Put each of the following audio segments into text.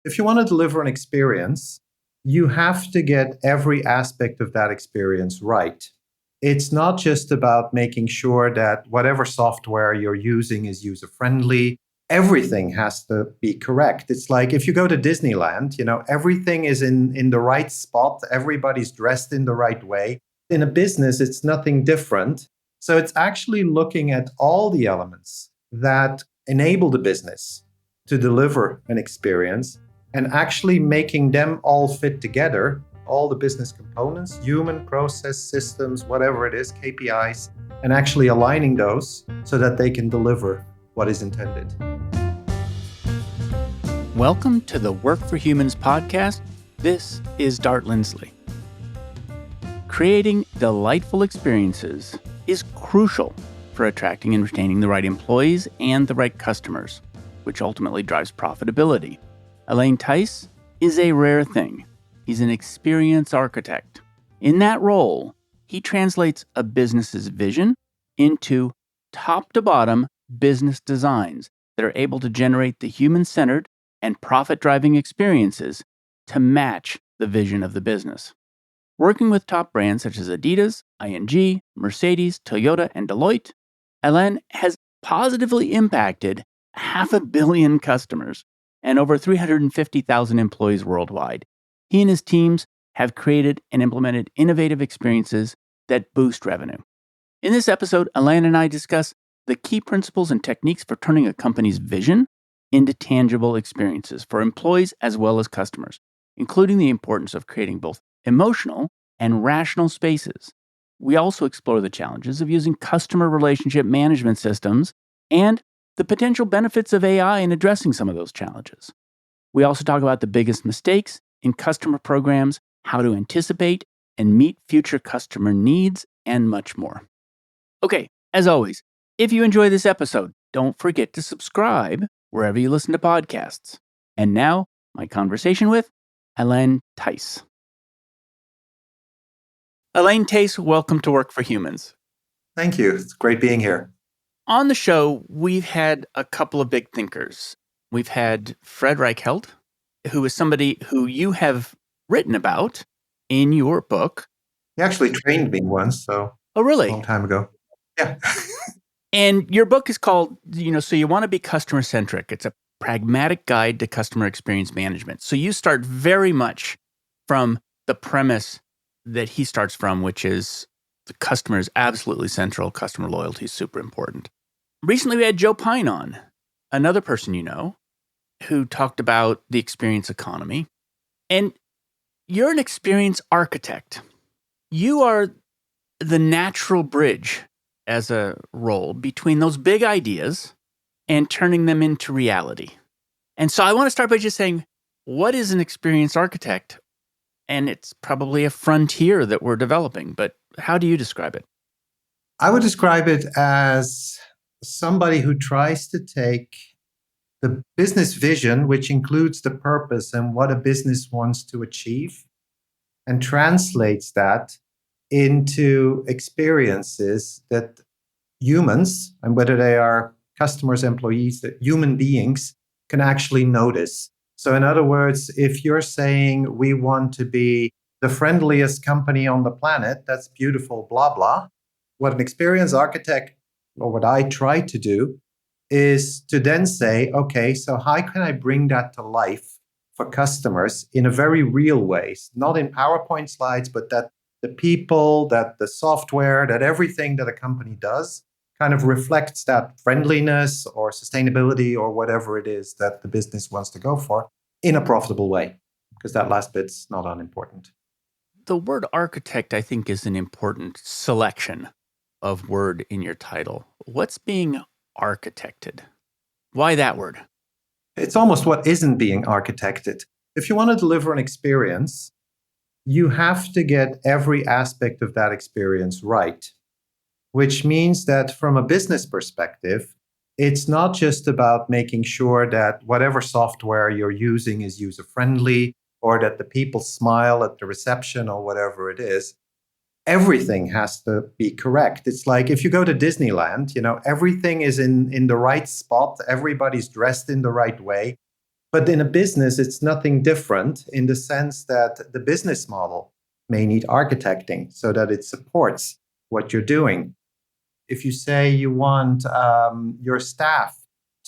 If you want to deliver an experience, you have to get every aspect of that experience right. It's not just about making sure that whatever software you're using is user-friendly. Everything has to be correct. It's like if you go to Disneyland, everything is in the right spot. Everybody's dressed in the right way. In a business, it's nothing different. So it's actually looking at all the elements that enable the business to deliver an experience and actually making them all fit together, all the business components, human, process, systems, whatever it is, KPIs, and actually aligning those so that they can deliver what is intended. Welcome to the Work for Humans podcast. This is Dart Lindsley. Creating delightful experiences is crucial for attracting and retaining the right employees and the right customers, which ultimately drives profitability. Alain Thys is a rare thing. He's an experience architect. In that role, he translates a business's vision into top-to-bottom business designs that are able to generate the human-centered and profit-driving experiences to match the vision of the business. Working with top brands such as Adidas, ING, Mercedes, Toyota, and Deloitte, Alain has positively impacted 500 million customers and over 350,000 employees worldwide. He and his teams have created and implemented innovative experiences that boost revenue. In this episode, Alain and I discuss the key principles and techniques for turning a company's vision into tangible experiences for employees as well as customers, including the importance of creating both emotional and rational spaces. We also explore the challenges of using customer relationship management systems and the potential benefits of AI in addressing some of those challenges. We also talk about the biggest mistakes in customer programs, how to anticipate and meet future customer needs, and much more. Okay, as always, if you enjoy this episode, don't forget to subscribe wherever you listen to podcasts. And now, my conversation with Alain Thys. Alain Thys, welcome to Work for Humans. Thank you. It's great being here. On the show, we've had a couple of big thinkers. We've had Fred Reichheld, who is somebody who you have written about in your book. He actually trained me once, so Oh, really? A long time ago. Yeah. And your book is called, So You Want to Be Customer-Centric. It's a pragmatic guide to customer experience management. So you start very much from the premise that he starts from, which is the customer is absolutely central. Customer loyalty is super important. Recently, we had Joe Pine on, another person you know, who talked about the experience economy. And you're an experience architect. You are the natural bridge as a role between those big ideas and turning them into reality. And so I want to start by just saying, what is an experience architect? And it's probably a frontier that we're developing, but how do you describe it? I would describe it as somebody who tries to take the business vision, which includes the purpose and what a business wants to achieve, and translates that into experiences that humans, and whether they are customers, employees, that human beings can actually notice. So in other words, if you're saying we want to be the friendliest company on the planet, that's beautiful, blah, blah. What an experience architect, or what I try to do, is to then say, okay, so how can I bring that to life for customers in a very real way? Not in PowerPoint slides, but that the people, that the software, that everything that a company does kind of reflects that friendliness or sustainability or whatever it is that the business wants to go for in a profitable way, because that last bit's not unimportant. The word architect, I think, is an important selection of word in your title. What's being architected? Why that word? It's almost what isn't being architected. If you want to deliver an experience, you have to get every aspect of that experience right, which means that from a business perspective, it's not just about making sure that whatever software you're using is user-friendly or that the people smile at the reception or whatever it is. Everything has to be correct. It's like if you go to Disneyland, everything is in the right spot. Everybody's dressed in the right way. But in a business, it's nothing different in the sense that the business model may need architecting so that it supports what you're doing. If you say you want your staff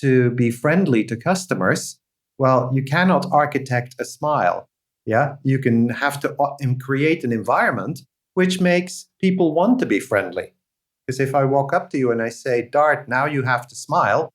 to be friendly to customers, well, you cannot architect a smile. Yeah, you can have to create an environment which makes people want to be friendly. Because if I walk up to you and I say, Dart, now you have to smile,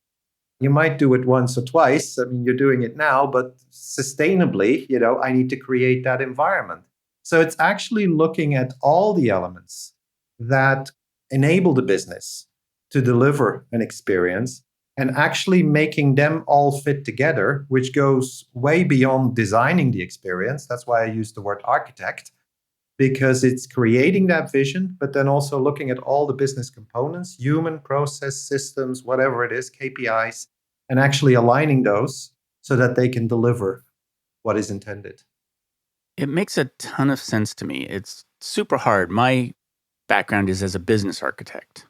you might do it once or twice. I mean, you're doing it now, but sustainably, I need to create that environment. So it's actually looking at all the elements that enable the business to deliver an experience and actually making them all fit together, which goes way beyond designing the experience. That's why I use the word architect, because it's creating that vision, but then also looking at all the business components, human, process, systems, whatever it is, KPIs, and actually aligning those so that they can deliver what is intended. It makes a ton of sense to me. It's super hard. My background is as a business architect.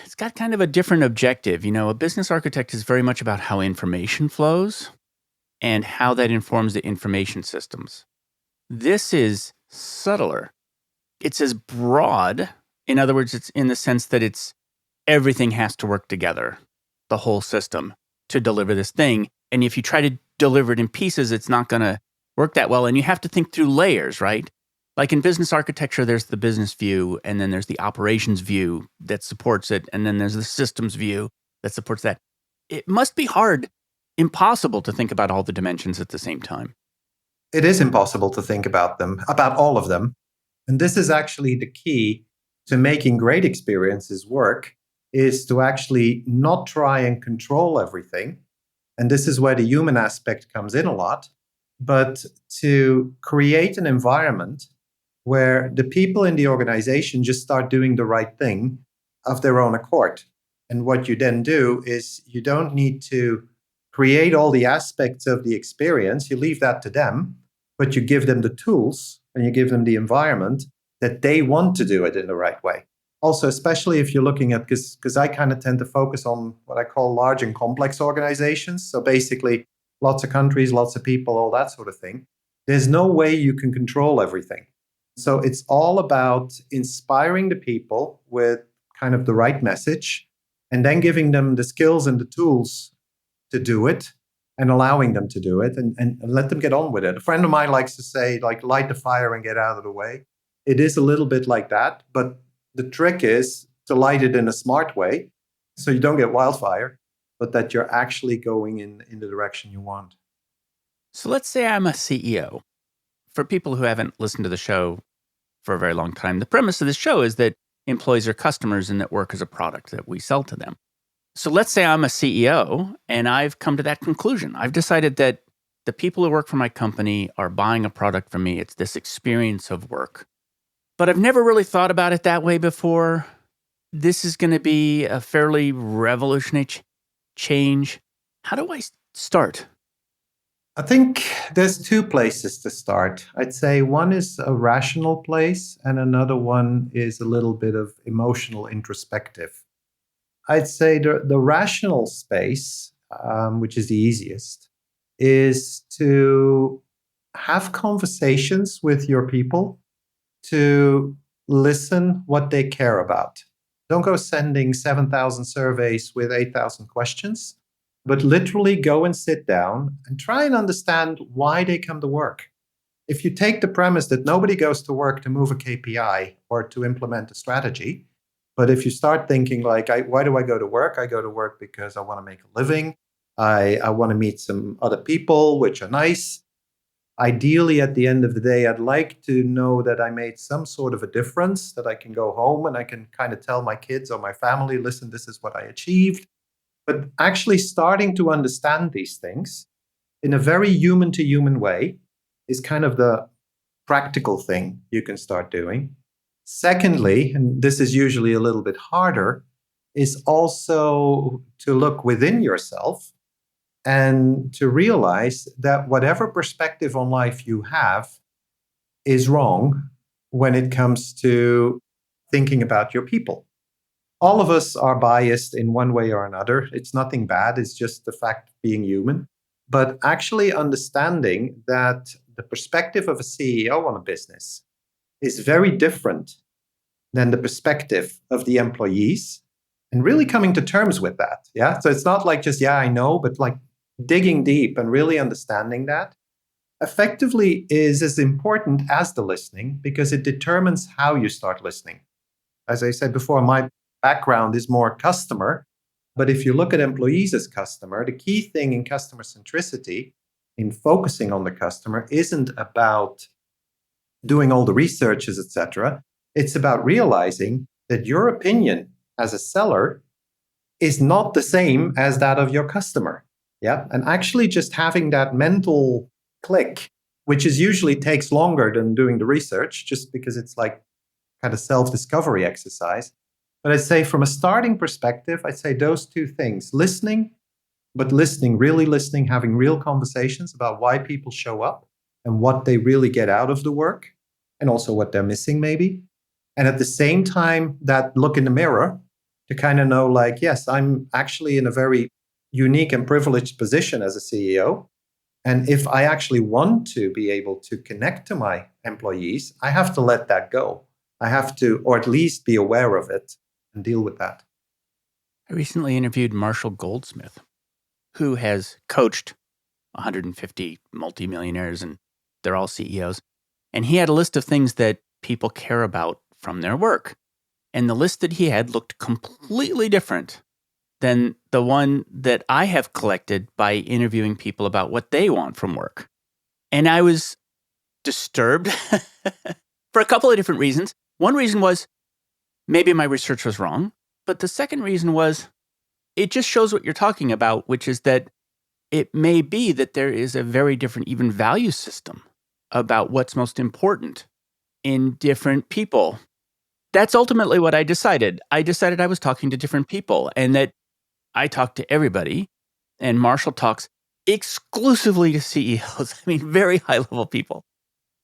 It's got kind of a different objective. A business architect is very much about how information flows and how that informs the information systems. This is subtler. It's as broad. In other words, it's in the sense that everything has to work together, the whole system, to deliver this thing. And if you try to deliver it in pieces, it's not going to work that well. And you have to think through layers, right? Like in business architecture, there's the business view, and then there's the operations view that supports it, and then there's the systems view that supports that. It must be hard, impossible to think about all the dimensions at the same time. It is impossible to think about all of them. And this is actually the key to making great experiences work, is to actually not try and control everything. And this is where the human aspect comes in a lot, but to create an environment where the people in the organization just start doing the right thing of their own accord. And what you then do is you don't need to create all the aspects of the experience. You leave that to them, but you give them the tools and you give them the environment that they want to do it in the right way. Also, especially if you're looking at, because I kind of tend to focus on what I call large and complex organizations. So basically, lots of countries, lots of people, all that sort of thing. There's no way you can control everything. So it's all about inspiring the people with kind of the right message and then giving them the skills and the tools to do it and allowing them to do it and let them get on with it. A friend of mine likes to say, like, light the fire and get out of the way. It is a little bit like that, but the trick is to light it in a smart way so you don't get wildfire, but that you're actually going in the direction you want. So let's say I'm a CEO. For people who haven't listened to the show for a very long time, the premise of this show is that employees are customers and that work is a product that we sell to them. So let's say I'm a CEO and I've come to that conclusion. I've decided that the people who work for my company are buying a product from me. It's this experience of work. But I've never really thought about it that way before. This is going to be a fairly revolutionary change. How do I start? I think there's two places to start. I'd say one is a rational place, and another one is a little bit of emotional introspective. I'd say the rational space, which is the easiest, is to have conversations with your people, to listen what they care about. Don't go sending 7,000 surveys with 8,000 questions, but literally go and sit down and try and understand why they come to work. If you take the premise that nobody goes to work to move a KPI or to implement a strategy, but if you start thinking like, why do I go to work? I go to work because I want to make a living. I want to meet some other people, which are nice. Ideally, at the end of the day, I'd like to know that I made some sort of a difference, that I can go home and I can kind of tell my kids or my family, listen, this is what I achieved. But actually starting to understand these things in a very human to human way is kind of the practical thing you can start doing. Secondly, and this is usually a little bit harder, is also to look within yourself and to realize that whatever perspective on life you have is wrong when it comes to thinking about your people. All of us are biased in one way or another. It's nothing bad. It's just the fact of being human. but actually understanding that the perspective of a CEO on a business is very different than the perspective of the employees, and really coming to terms with that. Yeah. So it's not like just, yeah, I know, but like digging deep and really understanding that effectively is as important as the listening because it determines how you start listening. As I said before, my background is more customer. But if you look at employees as customer, the key thing in customer centricity, in focusing on the customer, isn't about doing all the researches, etc. It's about realizing that your opinion as a seller is not the same as that of your customer. Yeah. And actually just having that mental click, which is usually takes longer than doing the research, just because it's like kind of self-discovery exercise. But I'd say from a starting perspective, I'd say those two things, listening, but listening, really listening, having real conversations about why people show up and what they really get out of the work and also what they're missing maybe. And at the same time, that look in the mirror to kind of know like, yes, I'm actually in a very unique and privileged position as a CEO. And if I actually want to be able to connect to my employees, I have to let that go. I have to, or at least be aware of it and deal with that. I recently interviewed Marshall Goldsmith, who has coached 150 multimillionaires, and they're all CEOs. And he had a list of things that people care about from their work. And the list that he had looked completely different than the one that I have collected by interviewing people about what they want from work. And I was disturbed for a couple of different reasons. One reason was maybe my research was wrong. But the second reason was it just shows what you're talking about, which is that it may be that there is a very different even value system about what's most important in different people. That's ultimately what I decided. I decided I was talking to different people and that I talk to everybody, and Marshall talks exclusively to CEOs. I mean, very high-level people.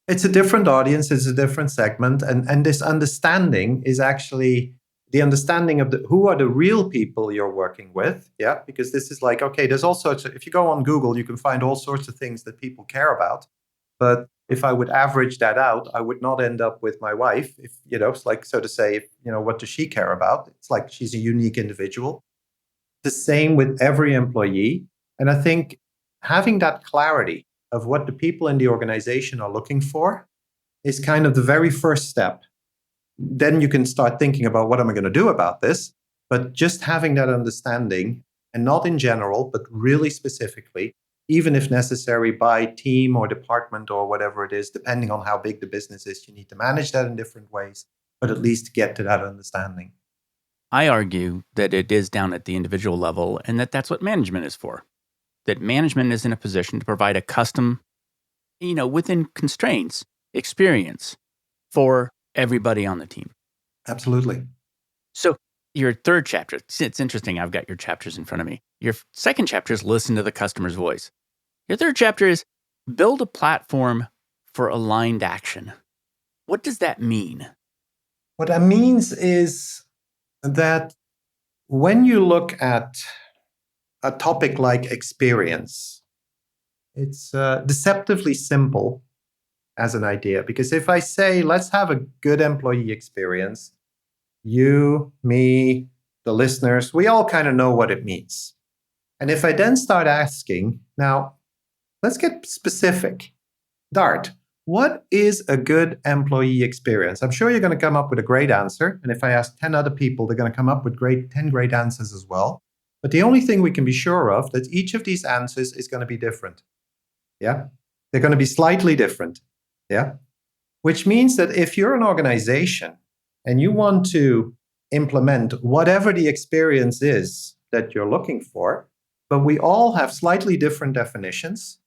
It's a different audience, it's a different segment, and this understanding is actually the understanding of who are the real people you're working with. Yeah, because this is like, okay, there's all sorts of, if you go on Google, you can find all sorts of things that people care about. But if I would average that out, I would not end up with my wife. If, it's like, so to say, what does she care about? It's like she's a unique individual. The same with every employee. And I think having that clarity of what the people in the organization are looking for is kind of the very first step. Then you can start thinking about what am I going to do about this? But just having that understanding, and not in general, but really specifically, even if necessary by team or department or whatever it is, depending on how big the business is, you need to manage that in different ways, but at least get to that understanding. I argue that it is down at the individual level and that that's what management is for. That management is in a position to provide a custom, within constraints, experience for everybody on the team. Absolutely. So your third chapter, it's interesting, I've got your chapters in front of me. Your second chapter is listen to the customer's voice. Your third chapter is build a platform for aligned action. What does that mean? What that means is that when you look at a topic like experience, it's deceptively simple as an idea. Because if I say, let's have a good employee experience, you, me, the listeners, we all kind of know what it means. And if I then start asking, now, let's get specific. Dart, what is a good employee experience? I'm sure you're going to come up with a great answer. And if I ask 10 other people, they're going to come up with 10 great answers as well. But the only thing we can be sure of that each of these answers is going to be different. Yeah. They're going to be slightly different. Yeah. Which means that if you're an organization and you want to implement whatever the experience is that you're looking for, but we all have slightly different definitions,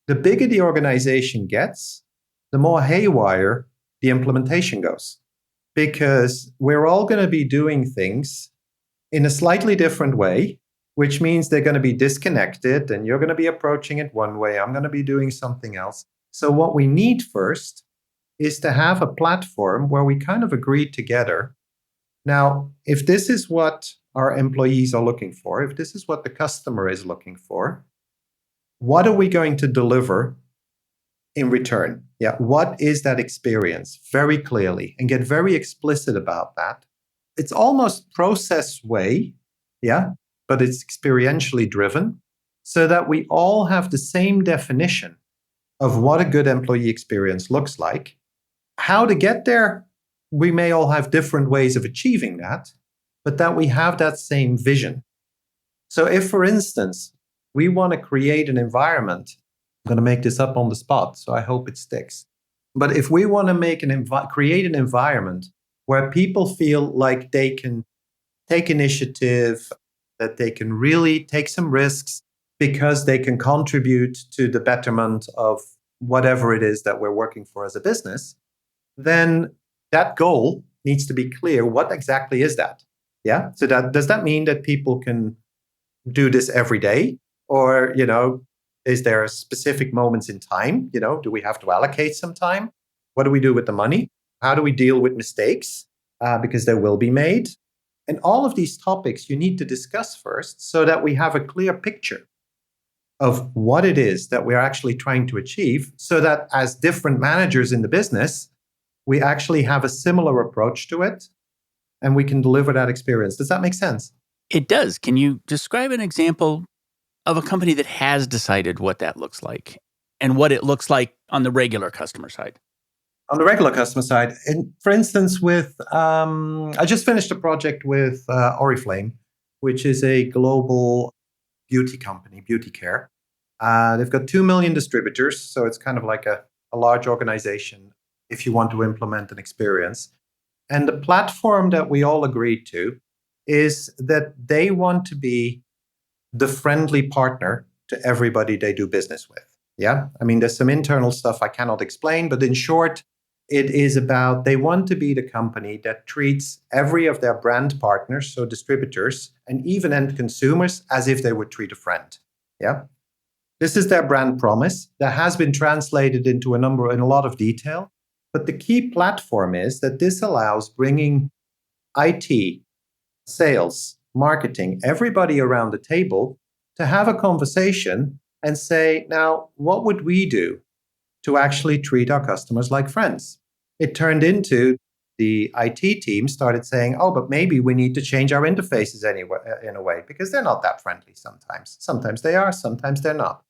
the bigger the organization gets, the more haywire the implementation goes. Because we're all going to be doing things in a slightly different way, which means they're going to be disconnected and you're going to be approaching it one way. I'm going to be doing something else. So what we need first is to have a platform where we kind of agree together. Now, if this is what our employees are looking for, if this is what the customer is looking for, what are we going to deliver in return? Yeah, what is that experience very clearly and get very explicit about that. It's almost process way, yeah, but it's experientially driven so that we all have the same definition of what a good employee experience looks like. How to get there, we may all have different ways of achieving that, but that we have that same vision. So if, for instance, we want to create an environment, I'm going to make this up on the spot, so I hope it sticks. But if we want to create an environment where people feel like they can take initiative, that they can really take some risks because they can contribute to the betterment of whatever it is that we're working for as a business, then that goal needs to be clear. What exactly is that? Yeah. So does that mean that people can do this every day? Or, is there specific moments in time? Do we have to allocate some time? What do we do with the money? How do we deal with mistakes? Because they will be made. And all of these topics you need to discuss first so that we have a clear picture of what it is that we're actually trying to achieve, so that as different managers in the business, we actually have a similar approach to it and we can deliver that experience. Does that make sense? It does. Can you describe an example of a company that has decided what that looks like and what it looks like on the regular customer side? On the regular customer side, for instance, I just finished a project with Oriflame, which is a global beauty company, beauty care. They've got 2 million distributors, so it's kind of like a large organization if you want to implement an experience. And the platform that we all agreed to is that they want to be the friendly partner to everybody they do business with. Yeah. I mean, there's some internal stuff I cannot explain, but in short, it is about they want to be the company that treats every of their brand partners, so distributors and even end consumers, as if they would treat a friend. Yeah. This is their brand promise that has been translated into in a lot of detail. But the key platform is that this allows bringing IT, sales, marketing, everybody around the table to have a conversation and say, now, what would we do to actually treat our customers like friends? It turned into the IT team started saying, oh, but maybe we need to change our interfaces anyway, in a way, because they're not that friendly sometimes. Sometimes they are, sometimes they're not.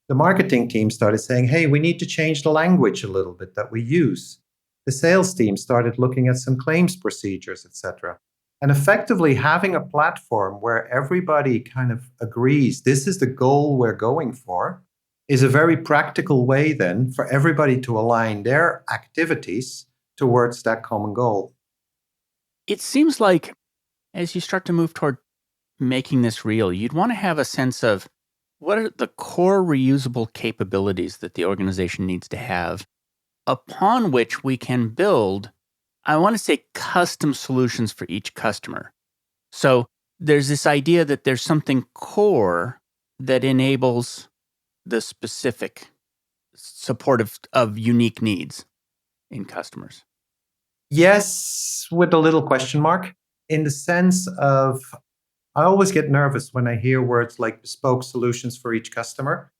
The marketing team started saying, hey, we need to change the language a little bit that we use. The sales team started looking at some claims procedures, etc. And effectively having a platform where everybody kind of agrees this is the goal we're going for is a very practical way then for everybody to align their activities towards that common goal. It seems like as you start to move toward making this real, you'd want to have a sense of what are the core reusable capabilities that the organization needs to have upon which we can build, I want to say, custom solutions for each customer. So there's this idea that there's something core that enables the specific support of unique needs in customers. Yes, with a little question mark, in the sense of I always get nervous when I hear words like bespoke solutions for each customer,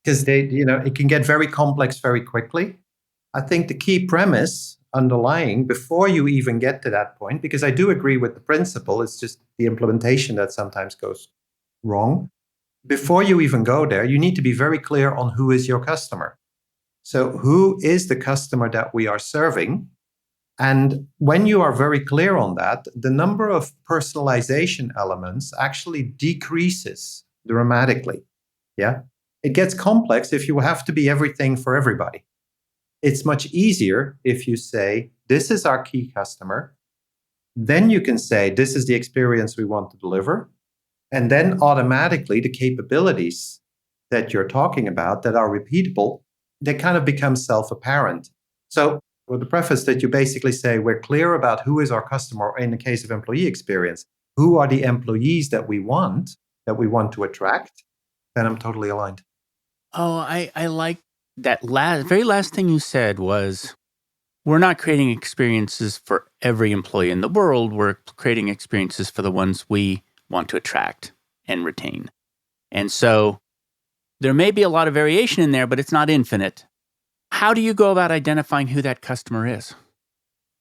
because it can get very complex very quickly. I think the key premise underlying before you even get to that point, because I do agree with the principle, it's just the implementation that sometimes goes wrong. Before you even go there, you need to be very clear on who is your customer. So who is the customer that we are serving? And when you are very clear on that, the number of personalization elements actually decreases dramatically. Yeah. It gets complex if you have to be everything for everybody. It's much easier if you say, this is our key customer. Then you can say, this is the experience we want to deliver. And then automatically the capabilities that you're talking about that are repeatable, they kind of become self-apparent. So with the preface that you basically say, we're clear about who is our customer, or in the case of employee experience, who are the employees that we want to attract, then I'm totally aligned. Oh, I like that very last thing you said was, we're not creating experiences for every employee in the world. We're creating experiences for the ones we want to attract and retain. And so There may be a lot of variation in there, but it's not infinite. How do you go about identifying who that customer is?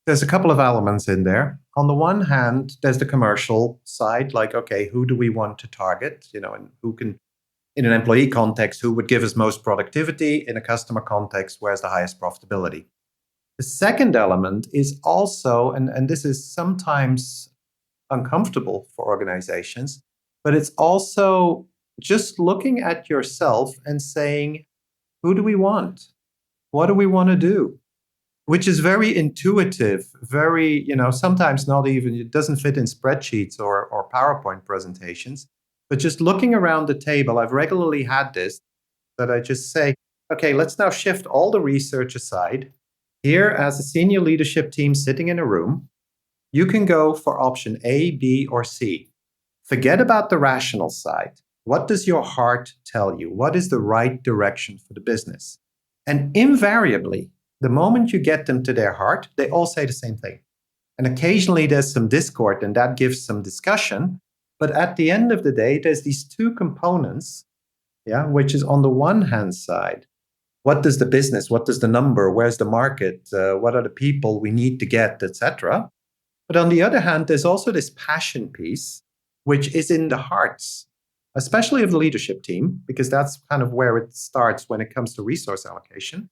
There's a couple of elements in there. On the one hand, there's the commercial side, like, okay, who do we want to target? And who can, in an employee context, who would give us most productivity? In a customer context, where's the highest profitability? The second element is also, and this is sometimes uncomfortable for organizations, but it's also just looking at yourself and saying, who do we want? What do we want to do? Which is very intuitive, very, sometimes not even, it doesn't fit in spreadsheets or PowerPoint presentations, but just looking around the table. I've regularly had this, that I just say, okay, let's now shift all the research aside. Here, as a senior leadership team sitting in a room, you can go for option A, B, or C. Forget about the rational side. What does your heart tell you? What is the right direction for the business? And invariably, the moment you get them to their heart, they all say the same thing. And occasionally there's some discord and that gives some discussion. But at the end of the day, there's these two components, which is on the one hand side, what does the business, what does the number, where's the market, what are the people we need to get, etc. But on the other hand, there's also this passion piece, which is in the hearts, especially of the leadership team, because that's kind of where it starts when it comes to resource allocation.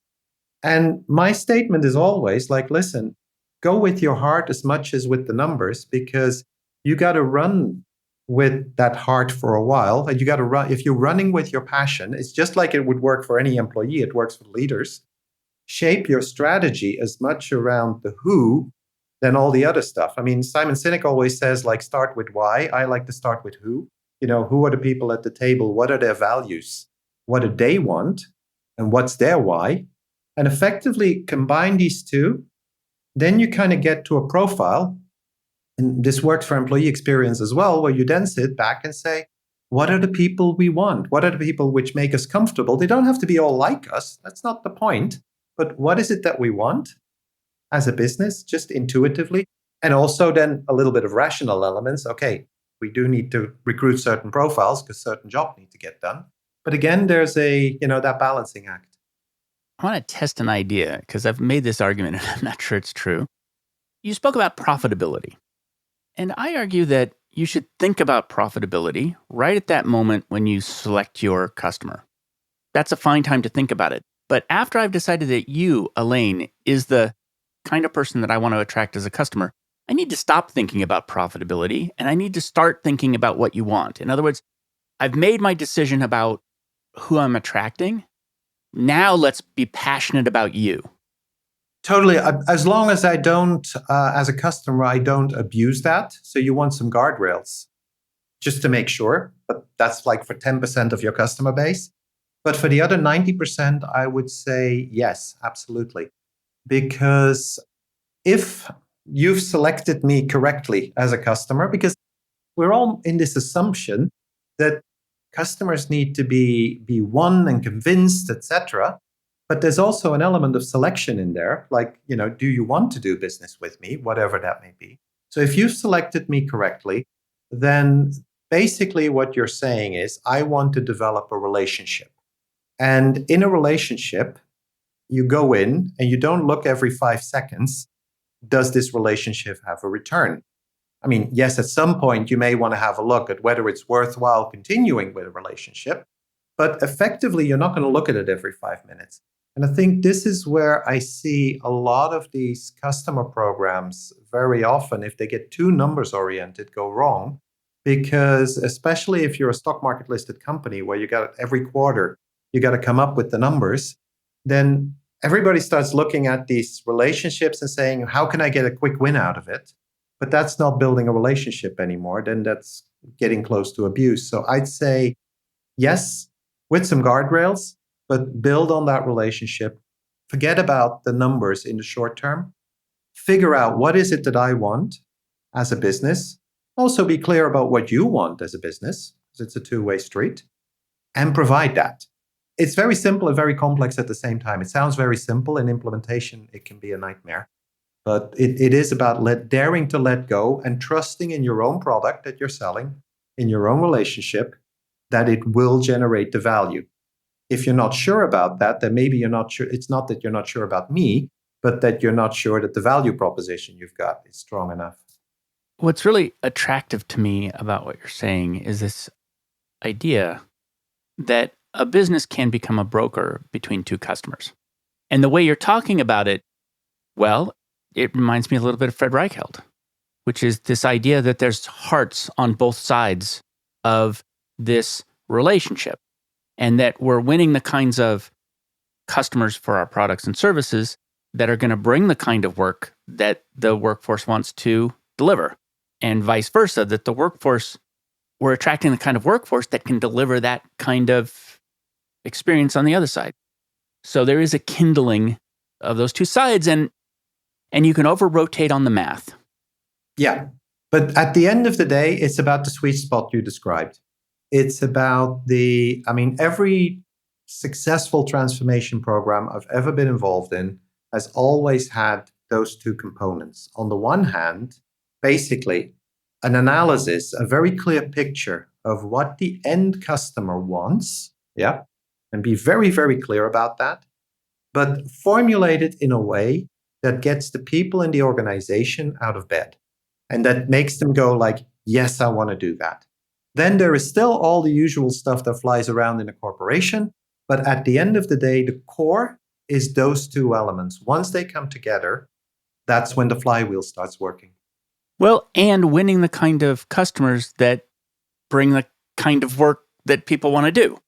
And my statement is always like, listen, go with your heart as much as with the numbers, because you got to run with that heart for a while. And you got to run, if you're running with your passion, it's just like it would work for any employee, it works for leaders. Shape your strategy as much around the who than all the other stuff. I mean, Simon Sinek always says, like, start with why. I like to start with who. Who are the people at the table? What are their values? What do they want? And what's their why? And effectively combine these two. Then you kind of get to a profile. And this works for employee experience as well, where you then sit back and say, what are the people we want? What are the people which make us comfortable? They don't have to be all like us. That's not the point. But what is it that we want as a business, just intuitively? And also then a little bit of rational elements. Okay, we do need to recruit certain profiles because certain jobs need to get done. But again, there's that balancing act. I want to test an idea because I've made this argument and I'm not sure it's true. You spoke about profitability. And I argue that you should think about profitability right at that moment when you select your customer. That's a fine time to think about it. But after I've decided that you, Alain, is the kind of person that I want to attract as a customer, I need to stop thinking about profitability and I need to start thinking about what you want. In other words, I've made my decision about who I'm attracting. Now let's be passionate about you. Totally. As long as I don't, as a customer, I don't abuse that. So you want some guardrails just to make sure. But that's like for 10% of your customer base. But for the other 90%, I would say yes, absolutely. Because if you've selected me correctly as a customer, because we're all in this assumption that customers need to be won and convinced, etc. But there's also an element of selection in there, like, do you want to do business with me, whatever that may be. So if you've selected me correctly, then basically what you're saying is, I want to develop a relationship. And in a relationship, you go in and you don't look every 5 seconds, does this relationship have a return? I mean, yes, at some point you may want to have a look at whether it's worthwhile continuing with a relationship, but effectively you're not going to look at it every 5 minutes. And I think this is where I see a lot of these customer programs very often, if they get too numbers oriented, go wrong. Because especially if you're a stock market listed company where you got every quarter, you got to come up with the numbers, then everybody starts looking at these relationships and saying, how can I get a quick win out of it? But that's not building a relationship anymore. Then that's getting close to abuse. So I'd say yes, with some guardrails, but build on that relationship. Forget about the numbers in the short term. Figure out what is it that I want as a business. Also be clear about what you want as a business, because it's a two-way street, and provide that. It's very simple and very complex at the same time. It sounds very simple. In implementation, it can be a nightmare. But it is about daring to let go and trusting in your own product that you're selling, in your own relationship, that it will generate the value. If you're not sure about that, then maybe you're not sure. It's not that you're not sure about me, but that you're not sure that the value proposition you've got is strong enough. What's really attractive to me about what you're saying is this idea that a business can become a broker between two customers. And the way you're talking about it, well, it reminds me a little bit of Fred Reichheld, which is this idea that there's hearts on both sides of this relationship, and that we're winning the kinds of customers for our products and services that are going to bring the kind of work that the workforce wants to deliver, and vice versa, that the workforce, we're attracting the kind of workforce that can deliver that kind of experience on the other side. So there is a kindling of those two sides, and you can over-rotate on the math. Yeah. But at the end of the day, it's about the sweet spot you described. It's about every successful transformation program I've ever been involved in has always had those two components. On the one hand, basically, an analysis, a very clear picture of what the end customer wants, yeah, and be very, very clear about that, but formulate it in a way that gets the people in the organization out of bed and that makes them go like, yes, I want to do that. Then there is still all the usual stuff that flies around in a corporation. But at the end of the day, the core is those two elements. Once they come together, that's when the flywheel starts working. Well, and winning the kind of customers that bring the kind of work that people want to do.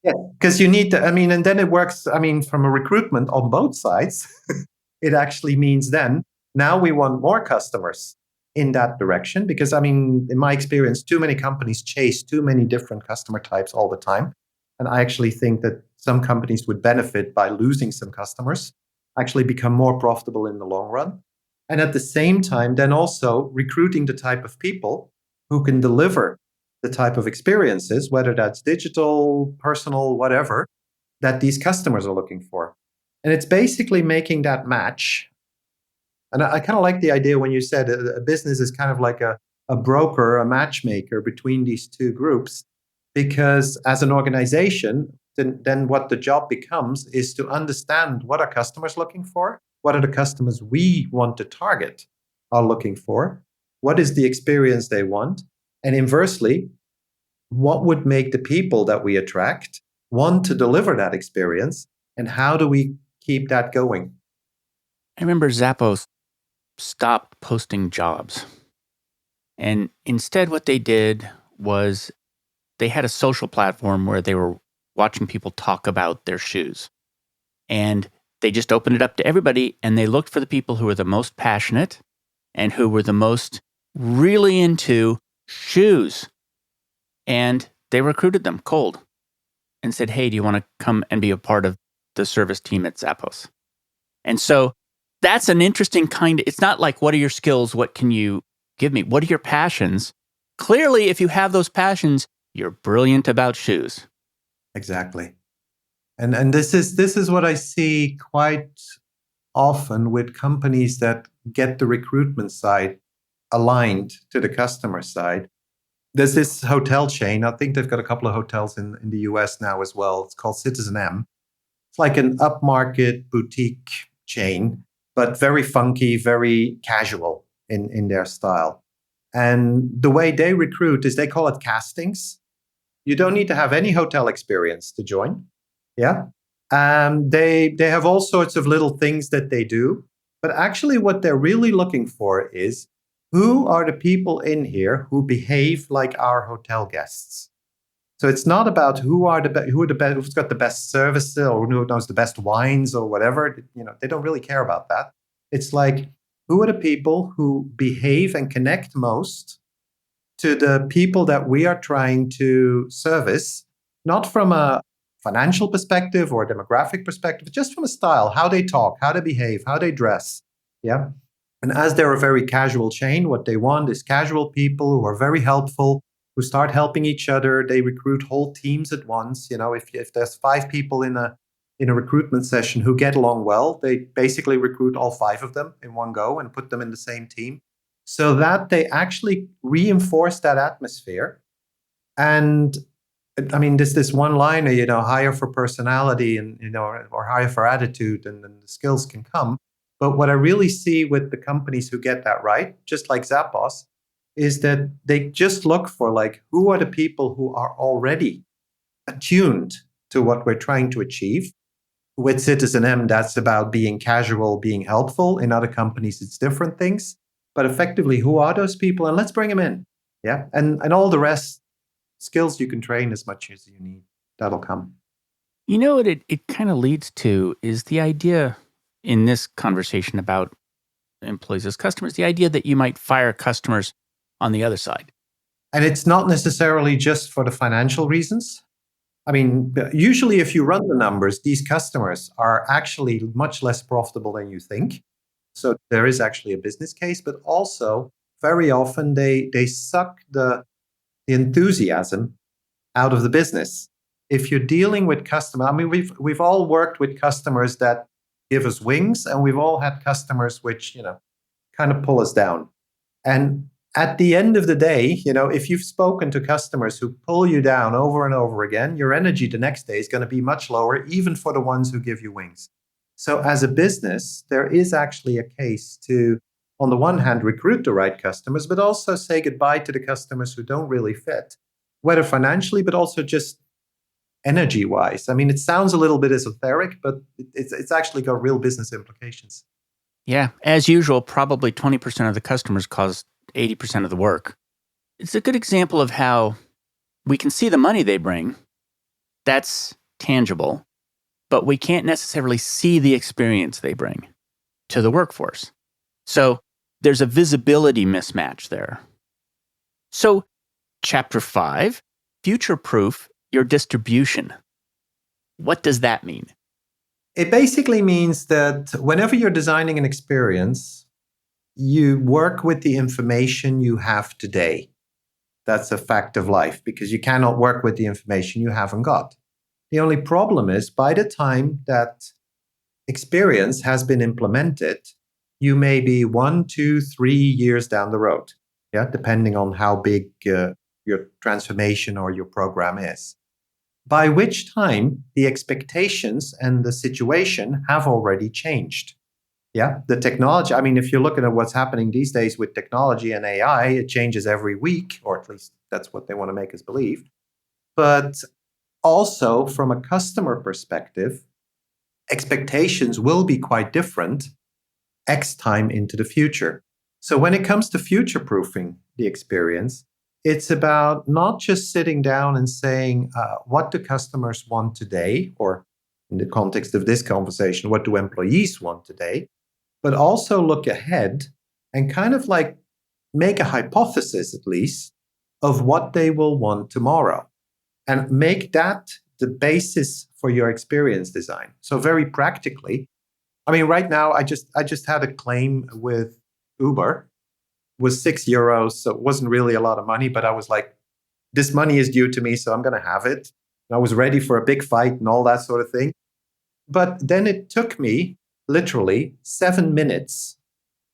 Yeah, because you need to, and then it works, from a recruitment on both sides, it actually means then now we want more customers in that direction. Because, in my experience, too many companies chase too many different customer types all the time. And I actually think that some companies would benefit by losing some customers, actually become more profitable in the long run. And at the same time, then also recruiting the type of people who can deliver the type of experiences, whether that's digital, personal, whatever, that these customers are looking for. And it's basically making that match. And I kind of like the idea when you said a business is kind of like a broker, a matchmaker between these two groups, because as an organization, then what the job becomes is to understand what are customers looking for, what are the customers we want to target are looking for, what is the experience they want, and inversely, what would make the people that we attract want to deliver that experience, and how do we keep that going? I remember Zappos stopped posting jobs. And instead, what they did was they had a social platform where they were watching people talk about their shoes. And they just opened it up to everybody, and they looked for the people who were the most passionate and who were the most really into shoes. And they recruited them cold and said, hey, do you want to come and be a part of the service team at Zappos? And so that's an interesting it's not like, what are your skills? What can you give me? What are your passions? Clearly, if you have those passions, you're brilliant about shoes. Exactly. And this is what I see quite often with companies that get the recruitment side aligned to the customer side. There's this hotel chain. I think they've got a couple of hotels in the US now as well. It's called Citizen M. It's like an upmarket boutique chain, but very funky, very casual in their style. And the way they recruit is they call it castings. You don't need to have any hotel experience to join. Yeah. They have all sorts of little things that they do. But actually, what they're really looking for is who are the people in here who behave like our hotel guests. So it's not about who's got the best service or who knows the best wines or whatever. They don't really care about that. It's like, who are the people who behave and connect most to the people that we are trying to service, not from a financial perspective or a demographic perspective, just from a style, how they talk, how they behave, how they dress. Yeah. And as they're a very casual chain, what they want is casual people who are very helpful, who start helping each other. They recruit whole teams at once. If there's 5 people in a recruitment session who get along well, they basically recruit all 5 of them in one go and put them in the same team, so that they actually reinforce that atmosphere. And I mean, there's this one liner, hire for personality and, or hire for attitude, and then the skills can come. But what I really see with the companies who get that right, just like Zappos, is that they just look for like, who are the people who are already attuned to what we're trying to achieve. With Citizen M, that's about being casual, being helpful. In other companies, it's different things. But effectively, who are those people? And let's bring them in. Yeah. And all the rest, skills you can train as much as you need. That'll come. You know what it kind of leads to is the idea in this conversation about employees as customers, the idea that you might fire customers on the other side. And it's not necessarily just for the financial reasons. I mean, usually if you run the numbers, these customers are actually much less profitable than you think. So there is actually a business case, but also very often they suck the enthusiasm out of the business. If you're dealing with customers, I mean, we've all worked with customers that give us wings, and we've all had customers which, kind of pull us down. And at the end of the day, if you've spoken to customers who pull you down over and over again, your energy the next day is going to be much lower, even for the ones who give you wings. So as a business, there is actually a case to, on the one hand, recruit the right customers, but also say goodbye to the customers who don't really fit, whether financially, but also just energy-wise. I mean, it sounds a little bit esoteric, but it's actually got real business implications. Yeah, as usual, probably 20% of the customers cause 80% of the work. It's a good example of how we can see the money they bring. That's tangible, but we can't necessarily see the experience they bring to the workforce. So there's a visibility mismatch there. So chapter 5, future-proof your distribution. What does that mean? It basically means that whenever you're designing an experience, you work with the information you have today. That's a fact of life, because you cannot work with the information you haven't got. The only problem is, by the time that experience has been implemented, you may be 1, 2, 3 years down the road, depending on how big your transformation or your program is. By which time the expectations and the situation have already changed. Yeah, the technology, I mean, if you're looking at what's happening these days with technology and AI, it changes every week, or at least that's what they want to make us believe. But also from a customer perspective, expectations will be quite different X time into the future. So when it comes to future-proofing the experience, it's about not just sitting down and saying, what do customers want today? Or in the context of this conversation, what do employees want today? But also look ahead and kind of like make a hypothesis, at least, of what they will want tomorrow. And make that the basis for your experience design. So very practically, I mean, right now, I just had a claim with Uber. Was €6, so it wasn't really a lot of money, but I was like, this money is due to me, so I'm going to have it. And I was ready for a big fight and all that sort of thing. But then it took me literally 7 minutes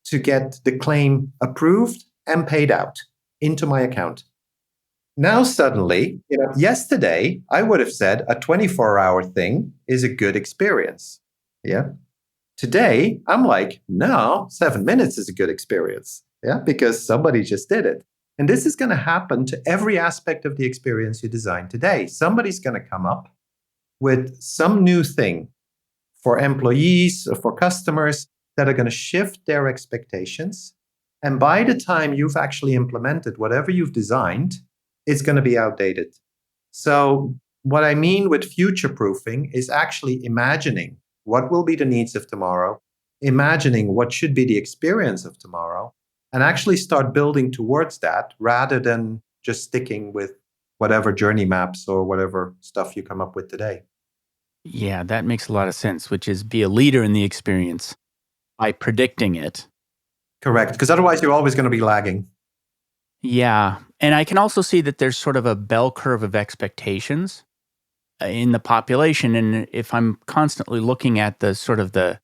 to get the claim approved and paid out into my account. Now suddenly, yesterday, I would have said a 24-hour thing is a good experience. Yeah. Today, I'm like, no, 7 minutes is a good experience. Yeah, because somebody just did it. And this is going to happen to every aspect of the experience you design today. Somebody's going to come up with some new thing for employees or for customers that are going to shift their expectations. And by the time you've actually implemented whatever you've designed, it's going to be outdated. So what I mean with future-proofing is actually imagining what will be the needs of tomorrow, imagining what should be the experience of tomorrow, and actually start building towards that rather than just sticking with whatever journey maps or whatever stuff you come up with today. Yeah, that makes a lot of sense, which is be a leader in the experience by predicting it. Correct, because otherwise you're always going to be lagging. Yeah, and I can also see that there's sort of a bell curve of expectations in the population, and if I'm constantly looking at the sort of the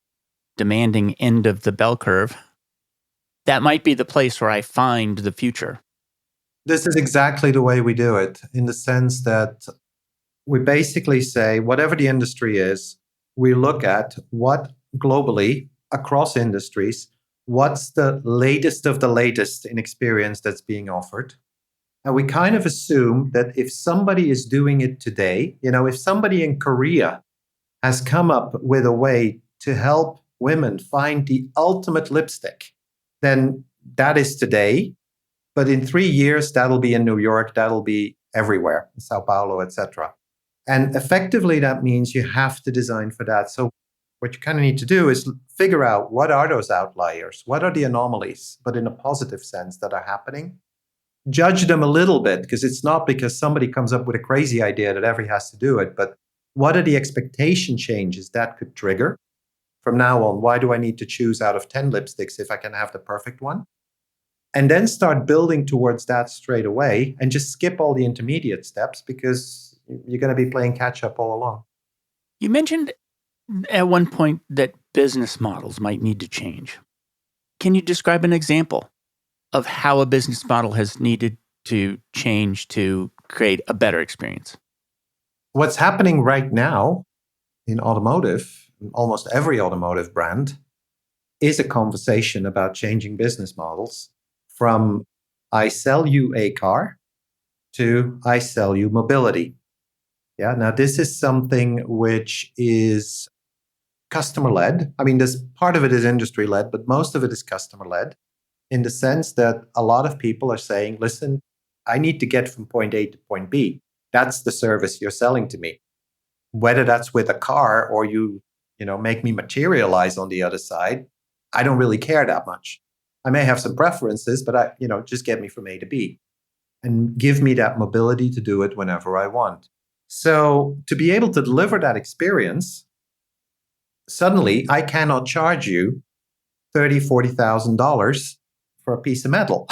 demanding end of the bell curve, that might be the place where I find the future. This is exactly the way we do it, in the sense that we basically say, whatever the industry is, we look at what globally across industries, what's the latest of the latest in experience that's being offered. And we kind of assume that if somebody is doing it today, if somebody in Korea has come up with a way to help women find the ultimate lipstick, then that is today. But in 3 years, that'll be in New York, that'll be everywhere, Sao Paulo, etc. And effectively, that means you have to design for that. So what you kind of need to do is figure out what are those outliers, what are the anomalies, but in a positive sense that are happening. Judge them a little bit, because it's not because somebody comes up with a crazy idea that everybody has to do it, but what are the expectation changes that could trigger? From now on, why do I need to choose out of 10 lipsticks if I can have the perfect one? And then start building towards that straight away and just skip all the intermediate steps, because you're going to be playing catch up all along. You mentioned at one point that business models might need to change. Can you describe an example of how a business model has needed to change to create a better experience? What's happening right now in automotive, almost every automotive brand, is a conversation about changing business models from I sell you a car to I sell you mobility. Yeah. Now, this is something which is customer led. I mean, there's part of it is industry led, but most of it is customer led, in the sense that a lot of people are saying, listen, I need to get from point A to point B. That's the service you're selling to me. Whether that's with a car or you make me materialize on the other side, I don't really care that much. I may have some preferences, but just get me from A to B and give me that mobility to do it whenever I want. So to be able to deliver that experience, suddenly I cannot charge you $30,000, $40,000 for a piece of metal.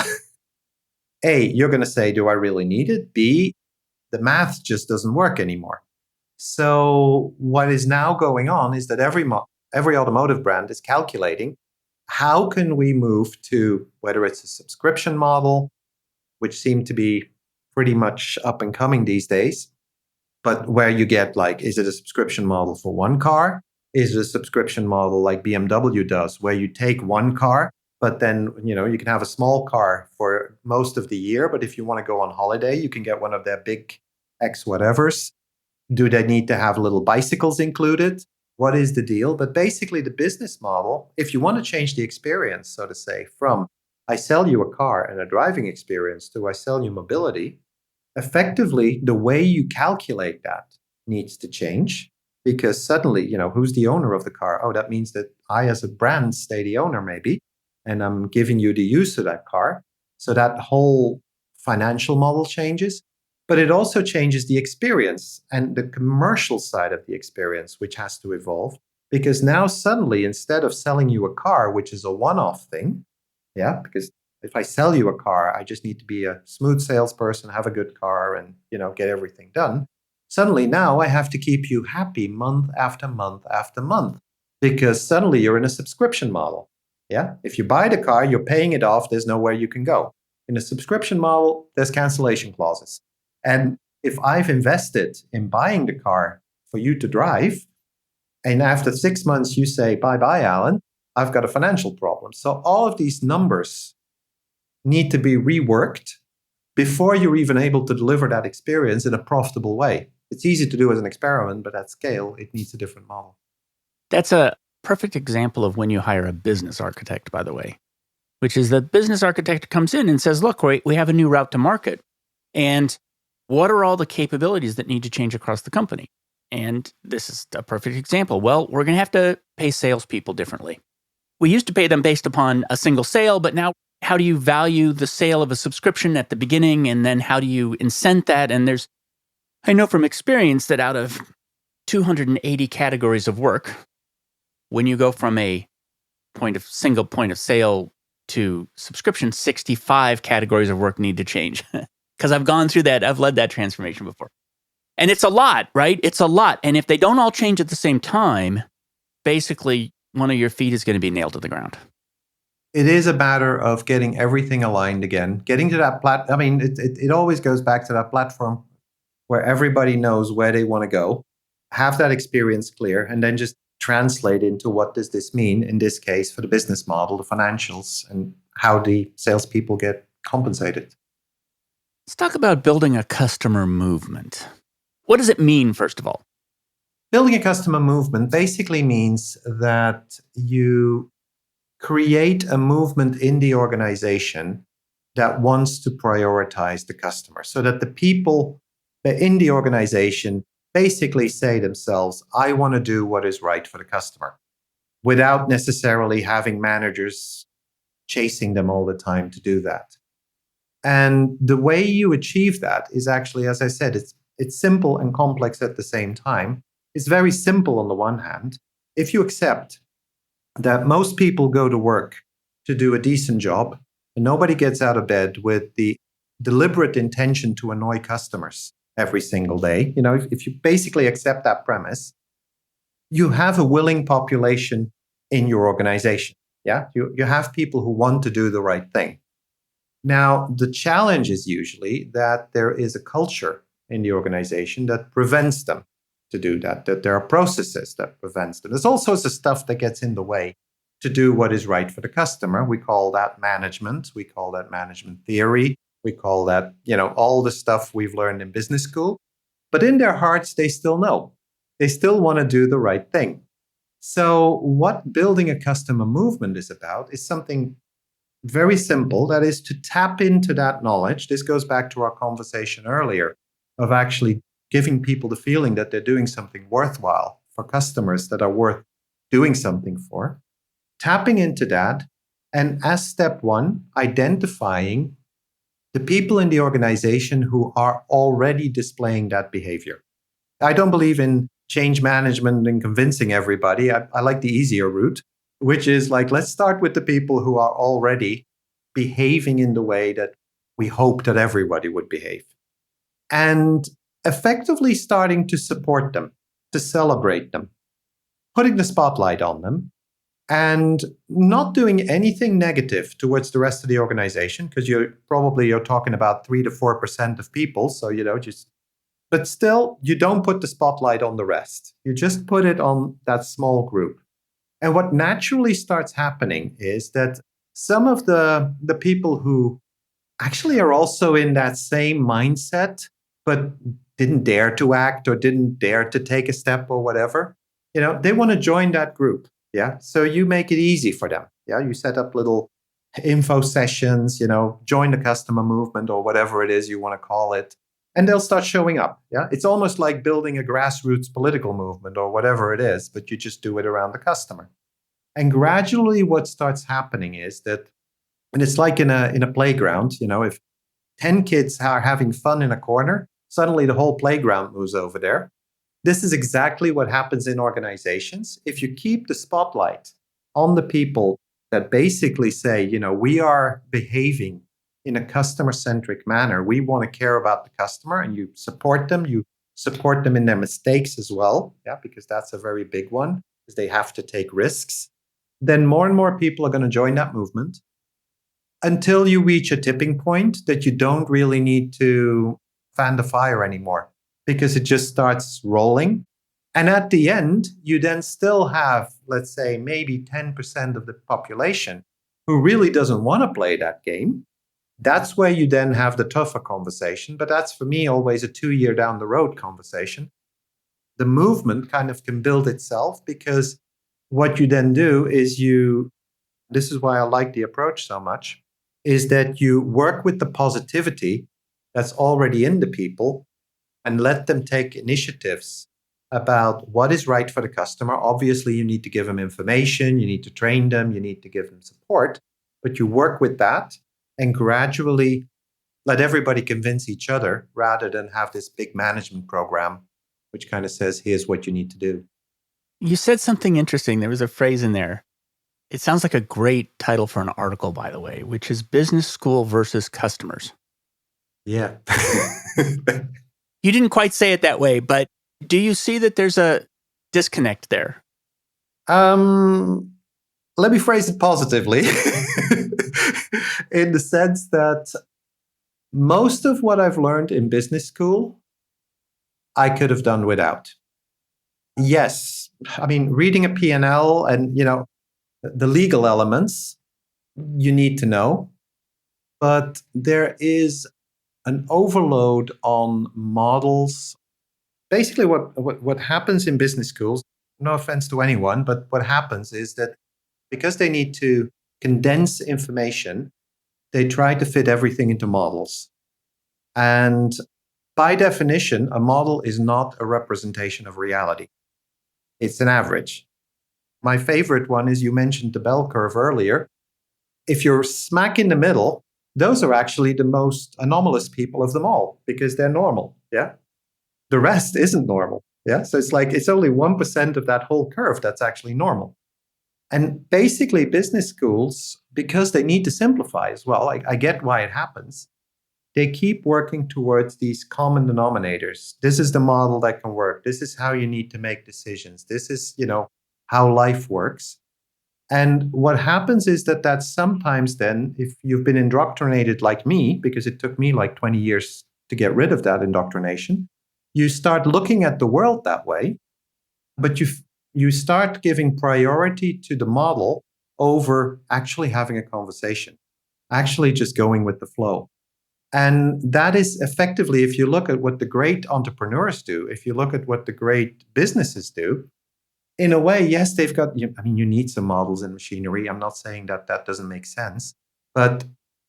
A, you're going to say, do I really need it? B, the math just doesn't work anymore. So what is now going on is that every automotive brand is calculating, how can we move to, whether it's a subscription model, which seem to be pretty much up and coming these days, but where you get is it a subscription model for one car? Is it a subscription model like BMW does, where you take one car, but then, you can have a small car for most of the year, but if you want to go on holiday, you can get one of their big X whatevers. Do they need to have little bicycles included? What is the deal? But basically the business model, if you want to change the experience, so to say, from I sell you a car and a driving experience to I sell you mobility, effectively the way you calculate that needs to change, because suddenly, who's the owner of the car? Oh, that means that I as a brand stay the owner maybe, and I'm giving you the use of that car. So that whole financial model changes. But it also changes the experience and the commercial side of the experience, which has to evolve. Because now suddenly, instead of selling you a car, which is a one-off thing, because if I sell you a car, I just need to be a smooth salesperson, have a good car, and get everything done. Suddenly now I have to keep you happy month after month after month, because suddenly you're in a subscription model. Yeah. If you buy the car, you're paying it off. There's nowhere you can go. In a subscription model, there's cancellation clauses. And if I've invested in buying the car for you to drive, and after 6 months you say, bye-bye, Alan, I've got a financial problem. So all of these numbers need to be reworked before you're even able to deliver that experience in a profitable way. It's easy to do as an experiment, but at scale, it needs a different model. That's a perfect example of when you hire a business architect, by the way, which is the business architect comes in and says, look, we have a new route to market. And what are all the capabilities that need to change across the company? And this is a perfect example. Well, we're going to have to pay salespeople differently. We used to pay them based upon a single sale, but now how do you value the sale of a subscription at the beginning? And then how do you incent that? And I know from experience that out of 280 categories of work, when you go from a single point of sale to subscription, 65 categories of work need to change. Because I've gone through that. I've led that transformation before. And it's a lot, right? It's a lot. And if they don't all change at the same time, basically one of your feet is going to be nailed to the ground. It is a matter of getting everything aligned again, getting to that it always goes back to that platform where everybody knows where they want to go, have that experience clear, and then just translate into what does this mean in this case for the business model, the financials, and how the salespeople get compensated. Let's talk about building a customer movement. What does it mean, first of all? Building a customer movement basically means that you create a movement in the organization that wants to prioritize the customer, so that the people in the organization basically say themselves, I want to do what is right for the customer, without necessarily having managers chasing them all the time to do that. And the way you achieve that is actually, as I said, it's simple and complex at the same time. It's very simple on the one hand. If you accept that most people go to work to do a decent job, and nobody gets out of bed with the deliberate intention to annoy customers every single day, if you basically accept that premise, you have a willing population in your organization. Yeah, you have people who want to do the right thing. Now, the challenge is usually that there is a culture in the organization that prevents them to do that there are processes that prevents them. There's all sorts of stuff that gets in the way to do what is right for the customer. We call that management. We call that management theory. We call that, all the stuff we've learned in business school. But in their hearts, they still know. They still want to do the right thing. So what building a customer movement is about is something very simple. That is to tap into that knowledge. This goes back to our conversation earlier of actually giving people the feeling that they're doing something worthwhile for customers that are worth doing something for. Tapping into that, and as step one, identifying the people in the organization who are already displaying that behavior. I don't believe in change management and convincing everybody. I like the easier route, which is like, let's start with the people who are already behaving in the way that we hope that everybody would behave. And effectively starting to support them, to celebrate them, putting the spotlight on them, and not doing anything negative towards the rest of the organization, because you're talking about 3 to 4% of people. So, but still, you don't put the spotlight on the rest. You just put it on that small group. And what naturally starts happening is that some of the people who actually are also in that same mindset, but didn't dare to act or didn't dare to take a step or whatever, they want to join that group. Yeah. So you make it easy for them. Yeah. You set up little info sessions, join the customer movement or whatever it is you want to call it. And they'll start showing up. Yeah. It's almost like building a grassroots political movement or whatever it is, but you just do it around the customer. And gradually what starts happening is that, and it's like in a playground, if 10 kids are having fun in a corner, suddenly the whole playground moves over there. This is exactly what happens in organizations. If you keep the spotlight on the people that basically say, we are behaving in a customer-centric manner. We want to care about the customer, and you support them. You support them in their mistakes as well, because that's a very big one, because they have to take risks. Then more and more people are going to join that movement until you reach a tipping point that you don't really need to fan the fire anymore, because it just starts rolling. And at the end, you then still have, let's say, maybe 10% of the population who really doesn't want to play that game. That's where you then have the tougher conversation. But that's, for me, always a 2-year down the road conversation. The movement kind of can build itself, because what you then do is this is why I like the approach so much, is that you work with the positivity that's already in the people and let them take initiatives about what is right for the customer. Obviously, you need to give them information, you need to train them, you need to give them support, but you work with that and gradually let everybody convince each other, rather than have this big management program which kind of says, here's what you need to do. You said something interesting. There was a phrase in there. It sounds like a great title for an article, by the way, which is business school versus customers. Yeah. You didn't quite say it that way, but do you see that there's a disconnect there? Let me phrase it positively in the sense that most of what I've learned in business school I could have done without. Yes, I mean, reading a P&L and, the legal elements, you need to know. But there is an overload on models. Basically, what happens in business schools, no offense to anyone, but what happens is that because they need to condense information, they try to fit everything into models. And by definition, a model is not a representation of reality. It's an average. My favorite one is you mentioned the bell curve earlier. If you're smack in the middle, those are actually the most anomalous people of them all because they're normal. Yeah. The rest isn't normal. Yeah. So it's only 1% of that whole curve that's actually normal. And basically, business schools, because they need to simplify as well, I get why it happens. They keep working towards these common denominators. This is the model that can work. This is how you need to make decisions. This is, how life works. And what happens is that sometimes then, if you've been indoctrinated like me, because it took me like 20 years to get rid of that indoctrination, you start looking at the world that way, but you start giving priority to the model over actually having a conversation, actually just going with the flow. And that is effectively, if you look at what the great entrepreneurs do, if you look at what the great businesses do, in a way, yes, they've got, you need some models and machinery. I'm not saying that doesn't make sense, but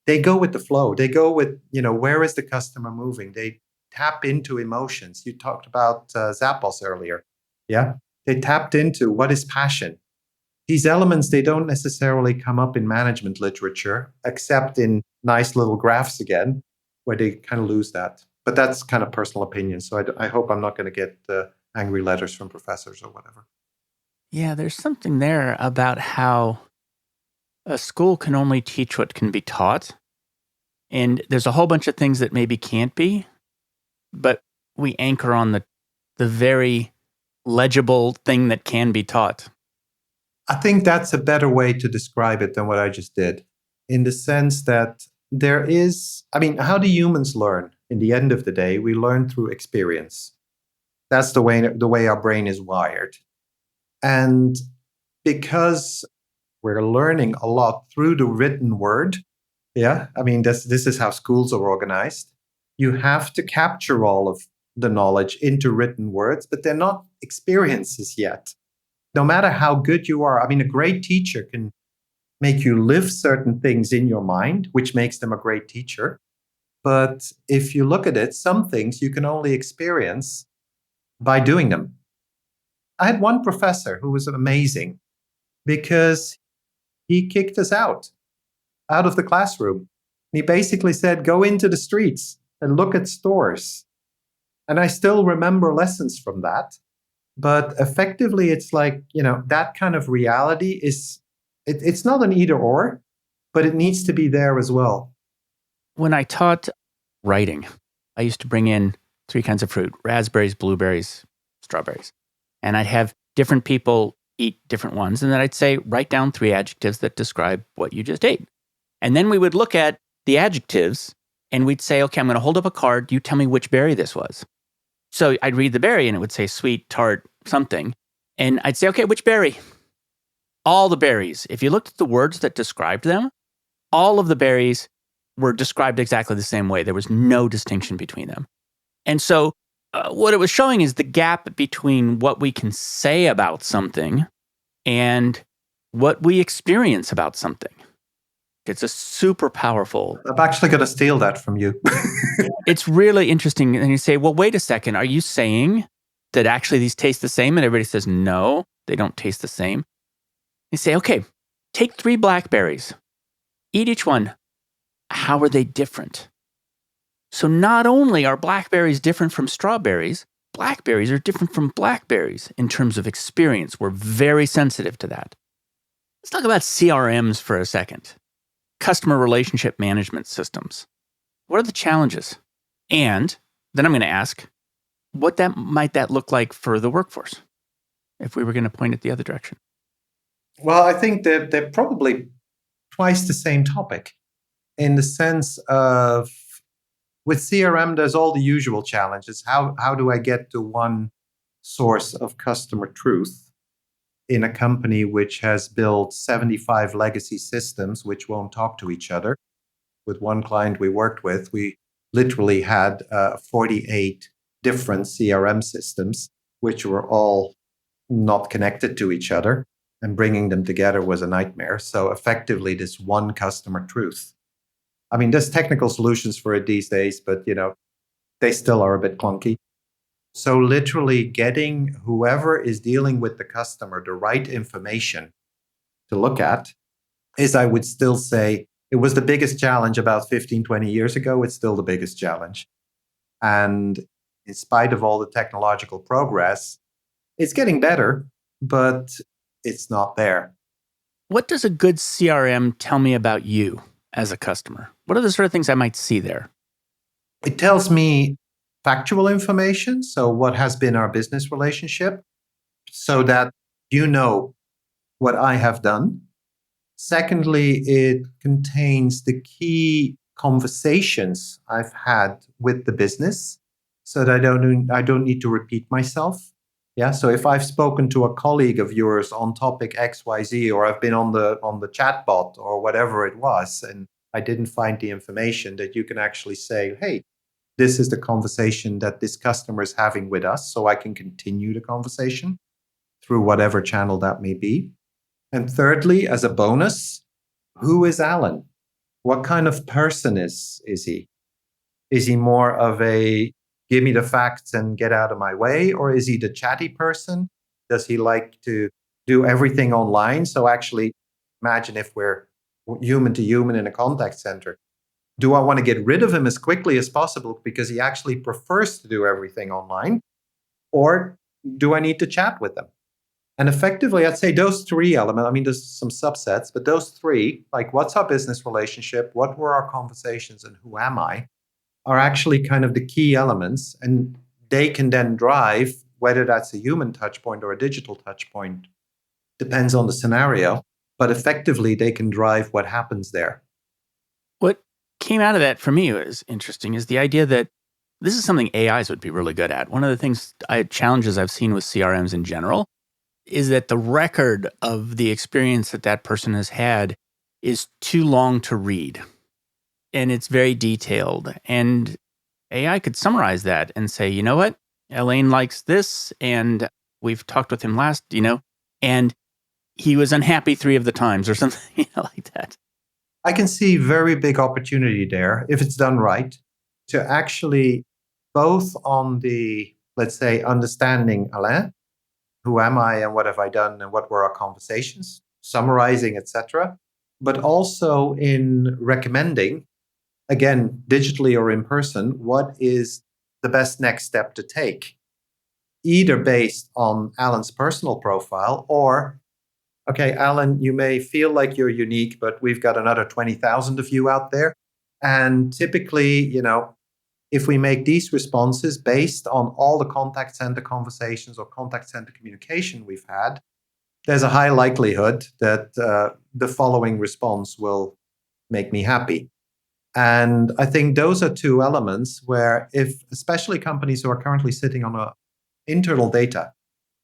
they go with the flow. They go with, where is the customer moving? They tap into emotions. You talked about Zappos earlier. Yeah. They tapped into what is passion. These elements, they don't necessarily come up in management literature, except in nice little graphs again, where they kind of lose that. But that's kind of personal opinion. So I hope I'm not going to get angry letters from professors or whatever. Yeah, there's something there about how a school can only teach what can be taught. And there's a whole bunch of things that maybe can't be, but we anchor on the very legible thing that can be taught. I think that's a better way to describe it than what I just did, in the sense that how do humans learn? In the end of the day, we learn through experience. That's the way our brain is wired. And because we're learning a lot through the written word, this is how schools are organized. You have to capture all of the knowledge into written words, but they're not experiences yet. No matter how good you are, a great teacher can make you live certain things in your mind, which makes them a great teacher. But if you look at it, some things you can only experience by doing them. I had one professor who was amazing because he kicked us out of the classroom. He basically said, go into the streets and look at stores. And I still remember lessons from that. But effectively, it's like, that kind of reality it's not an either or, but it needs to be there as well. When I taught writing, I used to bring in 3 kinds of fruit: raspberries, blueberries, strawberries. And I'd have different people eat different ones. And then I'd say, write down 3 adjectives that describe what you just ate. And then we would look at the adjectives and we'd say, okay, I'm going to hold up a card. You tell me which berry this was. So I'd read the berry and it would say sweet, tart, something. And I'd say, okay, which berry? All the berries. If you looked at the words that described them, all of the berries were described exactly the same way. There was no distinction between them. And so what it was showing is the gap between what we can say about something and what we experience about something. It's a super powerful. I'm actually going to steal that from you. It's really interesting. And you say, well, wait a second. Are you saying that actually these taste the same? And everybody says, no, they don't taste the same. You say, okay, take 3 blackberries, eat each one. How are they different? So not only are blackberries different from strawberries, blackberries are different from blackberries in terms of experience. We're very sensitive to that. Let's talk about CRMs for a second. Customer relationship management systems. What are the challenges? And then I'm going to ask, what might that look like for the workforce if we were going to point it the other direction? Well, I think they're probably twice the same topic, in the sense of With CRM, there's all the usual challenges. How do I get to one source of customer truth in a company which has built 75 legacy systems which won't talk to each other? With one client we worked with, we literally had 48 different CRM systems, which were all not connected to each other, and bringing them together was a nightmare. So effectively, this one customer truth. I mean, there's technical solutions for it these days, but they still are a bit clunky. So literally getting whoever is dealing with the customer the right information to look at is, I would still say, it was the biggest challenge about 15, 20 years ago. It's still the biggest challenge. And in spite of all the technological progress, it's getting better, but it's not there. What does a good CRM tell me about you as a customer? What are the sort of things I might see there? It tells me factual information. So, what has been our business relationship, so that you know what I have done. Secondly, it contains the key conversations I've had with the business, so that I don't need to repeat myself. Yeah. So if I've spoken to a colleague of yours on topic XYZ, or I've been on the chatbot or whatever it was, and I didn't find the information, that you can actually say, hey, this is the conversation that this customer is having with us, so I can continue the conversation through whatever channel that may be. And thirdly, as a bonus, who is Alan? What kind of person is he? Is he more of a give me the facts and get out of my way? Or is he the chatty person? Does he like to do everything online? So actually, imagine if we're human to human in a contact center. Do I want to get rid of him as quickly as possible because he actually prefers to do everything online? Or do I need to chat with them? And effectively, I'd say those three elements, I mean, there's some subsets, but those three, like what's our business relationship, what were our conversations, and who am I, are actually kind of the key elements. And they can then drive, whether that's a human touch point or a digital touch point, depends on the scenario. But effectively, they can drive what happens there. What came out of that for me was interesting is the idea that this is something AIs would be really good at. One of the challenges I've seen with CRMs in general is that the record of the experience that person has had is too long to read. And it's very detailed. And AI could summarize that and say, you know what? Alain likes this, and we've talked with him last, and he was unhappy 3 of the times or something like that. I can see very big opportunity there, if it's done right, to actually both on the, let's say, understanding Alain, who am I and what have I done and what were our conversations, summarizing, etc., but also in recommending, again, digitally or in person, what is the best next step to take, either based on Alan's personal profile or, okay, Alan, you may feel like you're unique, but we've got another 20,000 of you out there. And typically, if we make these responses based on all the contact center conversations or contact center communication we've had, there's a high likelihood that the following response will make me happy. And I think those are 2 elements where, if especially companies who are currently sitting on internal data,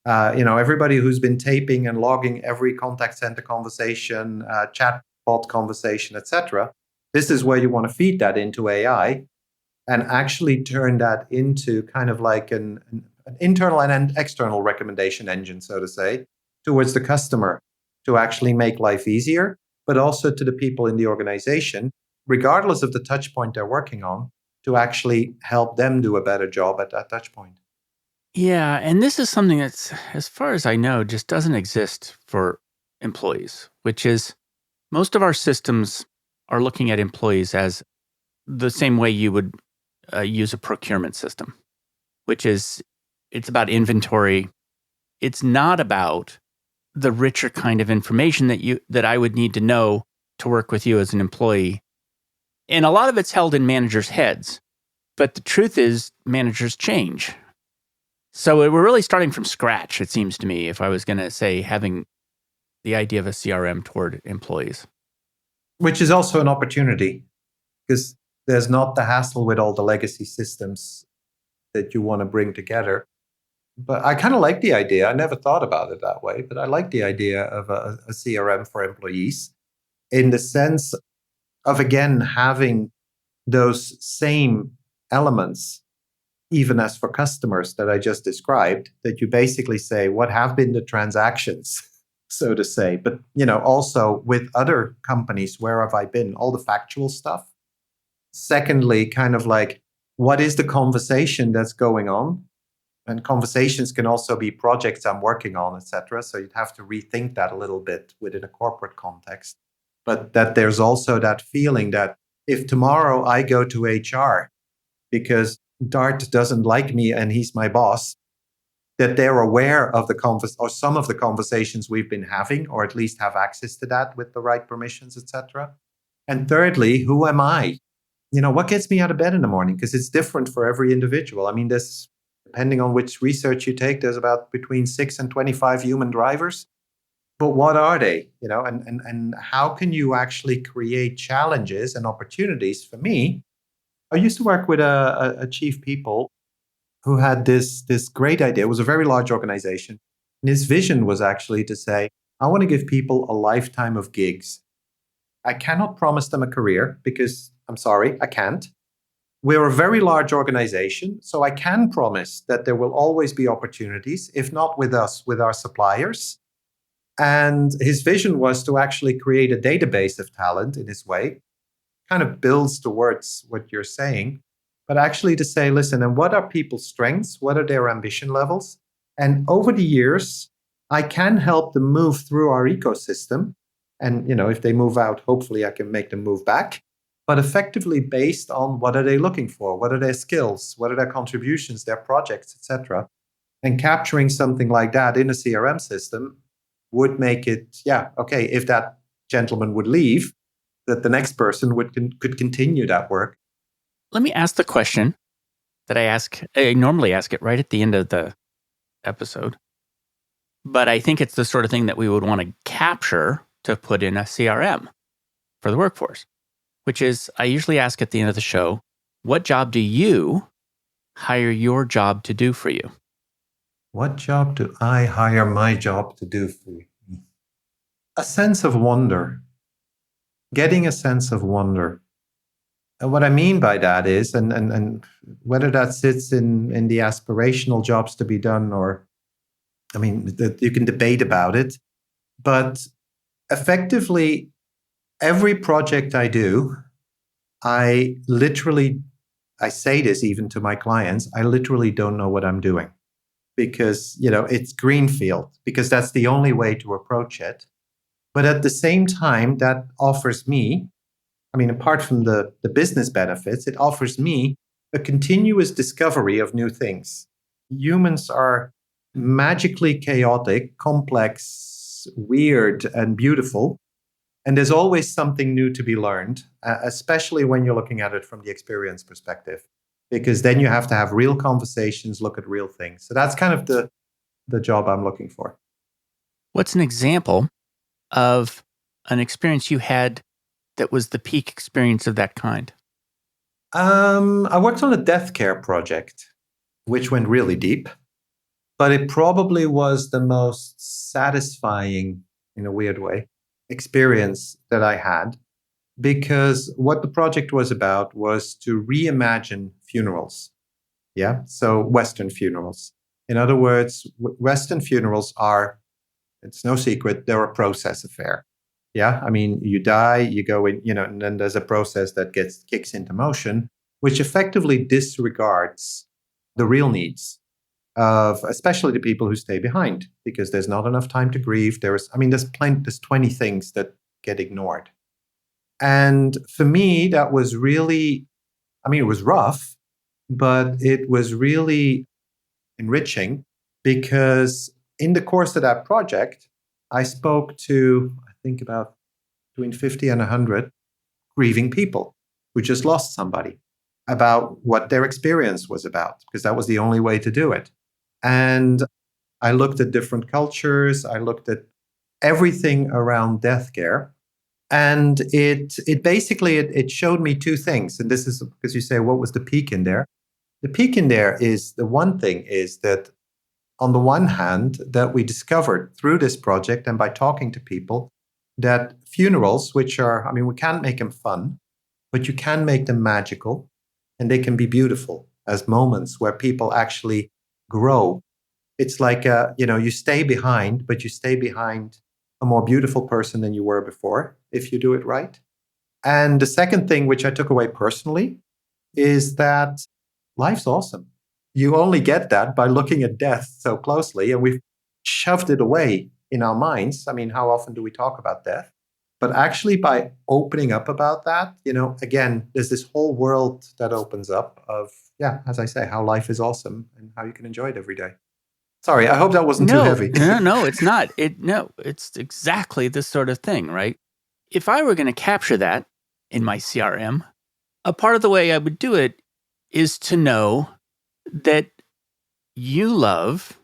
everybody who's been taping and logging every contact center conversation, chatbot conversation, etc., this is where you want to feed that into AI and actually turn that into kind of like an internal and an external recommendation engine, so to say, towards the customer to actually make life easier, but also to the people in the organization, regardless of the touch point they're working on, to actually help them do a better job at that touch point. Yeah, and this is something that's, as far as I know, just doesn't exist for employees, which is most of our systems are looking at employees as the same way you would use a procurement system, which is it's about inventory. It's not about the richer kind of information that I would need to know to work with you as an employee. And a lot of it's held in managers' heads. But the truth is, managers change. So we're really starting from scratch, it seems to me, if I was going to say having the idea of a CRM toward employees. Which is also an opportunity, because there's not the hassle with all the legacy systems that you want to bring together. But I kind of like the idea. I never thought about it that way, but I like the idea of a CRM for employees in the sense of, again, having those same elements, even as for customers that I just described, that you basically say, what have been the transactions, so to say, but also with other companies, where have I been? All the factual stuff. Secondly, kind of like, what is the conversation that's going on? And conversations can also be projects I'm working on, etc. So you'd have to rethink that a little bit within a corporate context. But that there's also that feeling that if tomorrow I go to HR because Dart doesn't like me and he's my boss, that they're aware of or some of the conversations we've been having, or at least have access to that with the right permissions, etc. And thirdly, who am I? What gets me out of bed in the morning? Because it's different for every individual. I mean, depending on which research you take, there's about between 6 and 25 human drivers. But what are they? And how can you actually create challenges and opportunities? For me, I used to work with a chief people who had this great idea. It was a very large organization. And his vision was actually to say, I want to give people a lifetime of gigs. I cannot promise them a career because, I'm sorry, I can't. We're a very large organization, so I can promise that there will always be opportunities, if not with us, with our suppliers. And his vision was to actually create a database of talent in his way, kind of builds towards what you're saying, but actually to say, listen, and what are people's strengths? What are their ambition levels? And over the years, I can help them move through our ecosystem. And, if they move out, hopefully I can make them move back. But effectively based on what are they looking for? What are their skills? What are their contributions, their projects, etc. And capturing something like that in a CRM system would make it, okay, if that gentleman would leave, that the next person could continue that work. Let me ask the question that I normally ask it right at the end of the episode. But I think it's the sort of thing that we would want to capture to put in a CRM for the workforce, which is, I usually ask at the end of the show, what job do you hire your job to do for you? What job do I hire my job to do for you? A sense of wonder. Getting a sense of wonder. And what I mean by that is, and whether that sits in the aspirational jobs to be done, or, you can debate about it, but effectively, every project I do, I say this even to my clients, I literally don't know what I'm doing because, it's greenfield, because that's the only way to approach it. But at the same time, that offers me, apart from the business benefits, it offers me a continuous discovery of new things. Humans are magically chaotic, complex, weird, and beautiful. And there's always something new to be learned, especially when you're looking at it from the experience perspective, because then you have to have real conversations, look at real things. So that's kind of the job I'm looking for. What's an example of an experience you had that was the peak experience of that kind? I worked on a death care project, which went really deep, but it probably was the most satisfying, in a weird way, experience that I had, because what the project was about was to reimagine funerals. Yeah. So Western funerals. In other words, Western funerals are, it's no secret, they're a process affair. Yeah. You die, you go in, and then there's a process that kicks into motion, which effectively disregards the real needs of especially the people who stay behind, because there's not enough time to grieve. There's 20 things that get ignored. And for me, that was really, it was rough, but it was really enriching, because in the course of that project, I spoke to, I think, about between 50 and 100 grieving people who just lost somebody, about what their experience was about, because that was the only way to do it. And I looked at different cultures. I looked at everything around death care. And it basically it showed me two things. And this is because you say, what was the peak in there? The peak in there is the one thing is that on the one hand, that we discovered through this project and by talking to people that funerals, which are, I mean, we can't make them fun, but you can make them magical and they can be beautiful as moments where people actually grow. It's like, you stay behind, but you stay behind a more beautiful person than you were before if you do it right. And the second thing, which I took away personally, is that life's awesome. You only get that by looking at death so closely, and we've shoved it away in our minds. I mean, how often do we talk about death? But actually, by opening up about that, again, there's this whole world that opens up of, yeah, as I say, how life is awesome and how you can enjoy it every day. Sorry, I hope that wasn't too heavy. No, it's not. It's exactly this sort of thing, right? If I were going to capture that in my CRM, a part of the way I would do it is to know that you love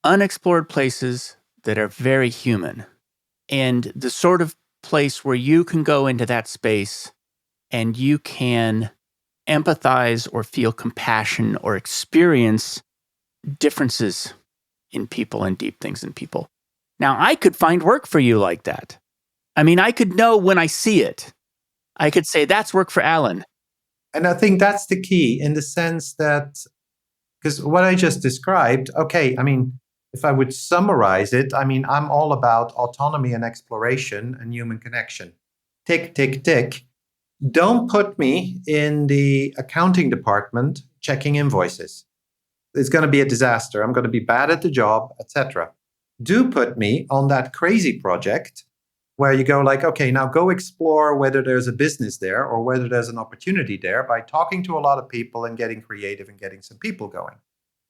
unexplored places that are very human, and the sort of place where you can go into that space and you can empathize or feel compassion or experience differences in people and deep things in people. Now, I could find work for you like that. I mean, I could know when I see it. I could say, that's work for Alan. And I think that's the key in the sense that, because what I just described, okay, I mean, if I would summarize it, I mean, I'm all about autonomy and exploration and human connection. Tick, tick, tick. Don't put me in the accounting department checking invoices. It's going to be a disaster. I'm going to be bad at the job, etc. Do put me on that crazy project where you go like, okay, now go explore whether there's a business there or whether there's an opportunity there by talking to a lot of people and getting creative and getting some people going.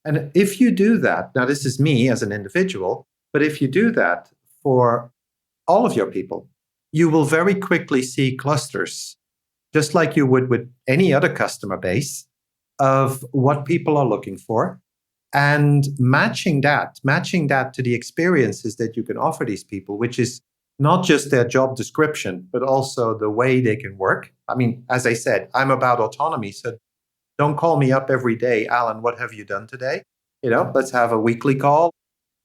And if you do that, now this is me as an individual, but if you do that for all of your people, you will very quickly see clusters, just like you would with any other customer base, of what people are looking for, and matching that to the experiences that you can offer these people, which is not just their job description, but also the way they can work. I mean, as I said, I'm about autonomy. So don't call me up every day, Alan, what have you done today? Let's have a weekly call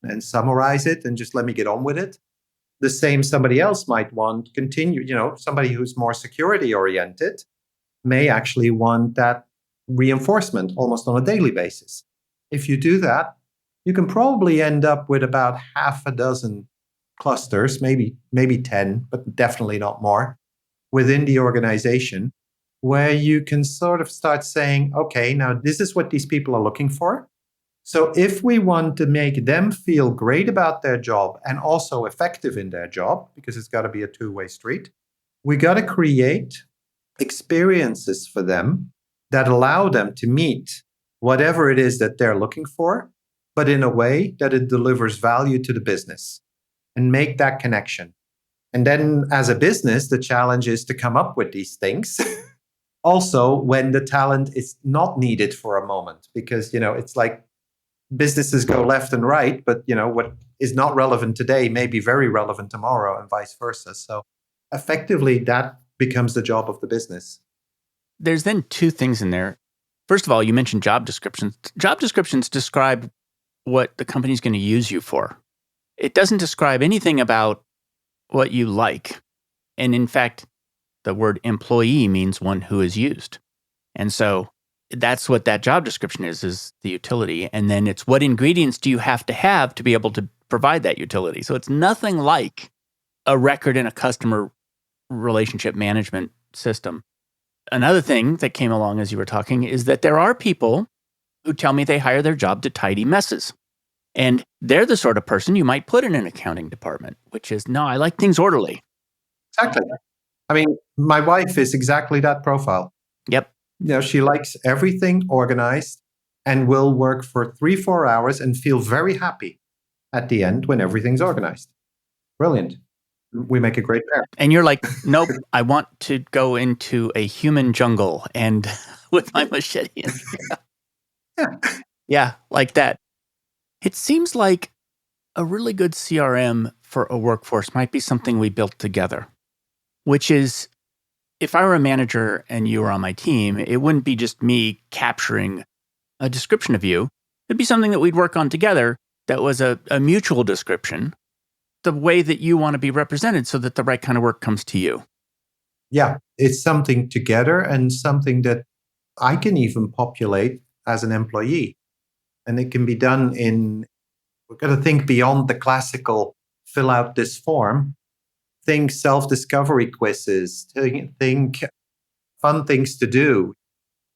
and summarize it and just let me get on with it. The same somebody else might want to continue, somebody who's more security oriented may actually want that reinforcement almost on a daily basis. If you do that, you can probably end up with about half a dozen clusters, maybe 10, but definitely not more, within the organization, where you can sort of start saying, okay, now this is what these people are looking for. So if we want to make them feel great about their job and also effective in their job, because it's got to be a two-way street, we got to create experiences for them that allow them to meet whatever it is that they're looking for, but in a way that it delivers value to the business and make that connection. And then as a business, the challenge is to come up with these things also when the talent is not needed for a moment, because, it's like businesses go left and right, but, what is not relevant today may be very relevant tomorrow and vice versa. So effectively, that becomes the job of the business. There's then two things in there. First of all, you mentioned job descriptions. Job descriptions describe what the company's going to use you for. It doesn't describe anything about what you like. And in fact, the word employee means one who is used. And so that's what that job description is the utility. And then it's what ingredients do you have to be able to provide that utility. So it's nothing like a record in a customer relationship management system. Another thing that came along as you were talking is that there are people who tell me they hire their job to tidy messes. And they're the sort of person you might put in an accounting department, which is, no, I like things orderly. Exactly. I mean, my wife is exactly that profile. Yep. She likes everything organized and will work for 3-4 hours and feel very happy at the end when everything's organized. Brilliant. We make a great pair. And you're like, nope, I want to go into a human jungle and with my machete. Yeah, like that. It seems like a really good CRM for a workforce might be something we built together. which is if I were a manager and you were on my team, it wouldn't be just me capturing a description of you. It'd be something that we'd work on together that was a mutual description, the way that you want to be represented so that the right kind of work comes to you. Yeah, it's something together and something that I can even populate as an employee. And it can be done we're going to think beyond the classical fill out this form, think self-discovery quizzes, think fun things to do.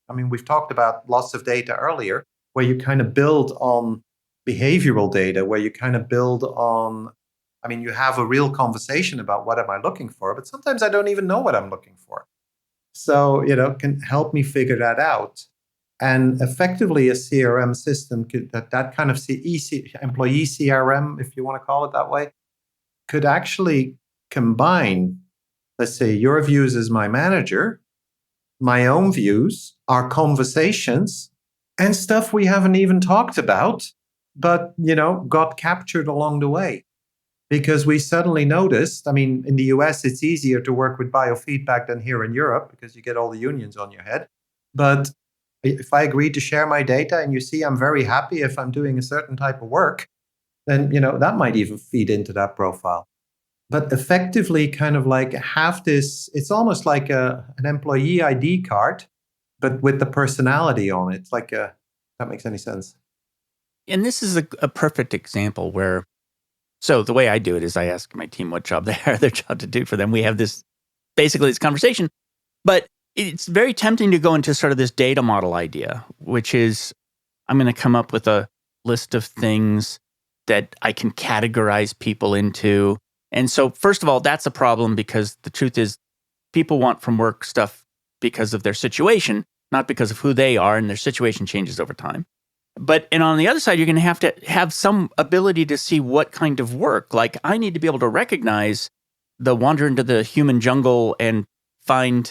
I mean, we've talked about lots of data earlier, where you kind of build on behavioral data, where you kind of build on, I mean, you have a real conversation about what am I looking for, but sometimes I don't even know what I'm looking for. So, can help me figure that out. And effectively, a CRM system that kind of employee CRM, if you want to call it that way, could actually combine, let's say, your views as my manager, my own views, our conversations, and stuff we haven't even talked about, but, got captured along the way. Because we suddenly noticed, I mean, in the US, it's easier to work with biofeedback than here in Europe because you get all the unions on your head. But if I agree to share my data and you see I'm very happy if I'm doing a certain type of work, then, that might even feed into that profile. But effectively kind of like have this, it's almost like an employee ID card, but with the personality on it. It's like if that makes any sense. And this is a perfect example where, so the way I do it is I ask my team what job they are their job to do for them. We have this conversation, but it's very tempting to go into sort of this data model idea, which is I'm going to come up with a list of things that I can categorize people into. And so first of all, that's a problem because the truth is people want from work stuff because of their situation, not because of who they are, and their situation changes over time. And on the other side, you're going to have some ability to see what kind of work. Like I need to be able to recognize the wander into the human jungle and find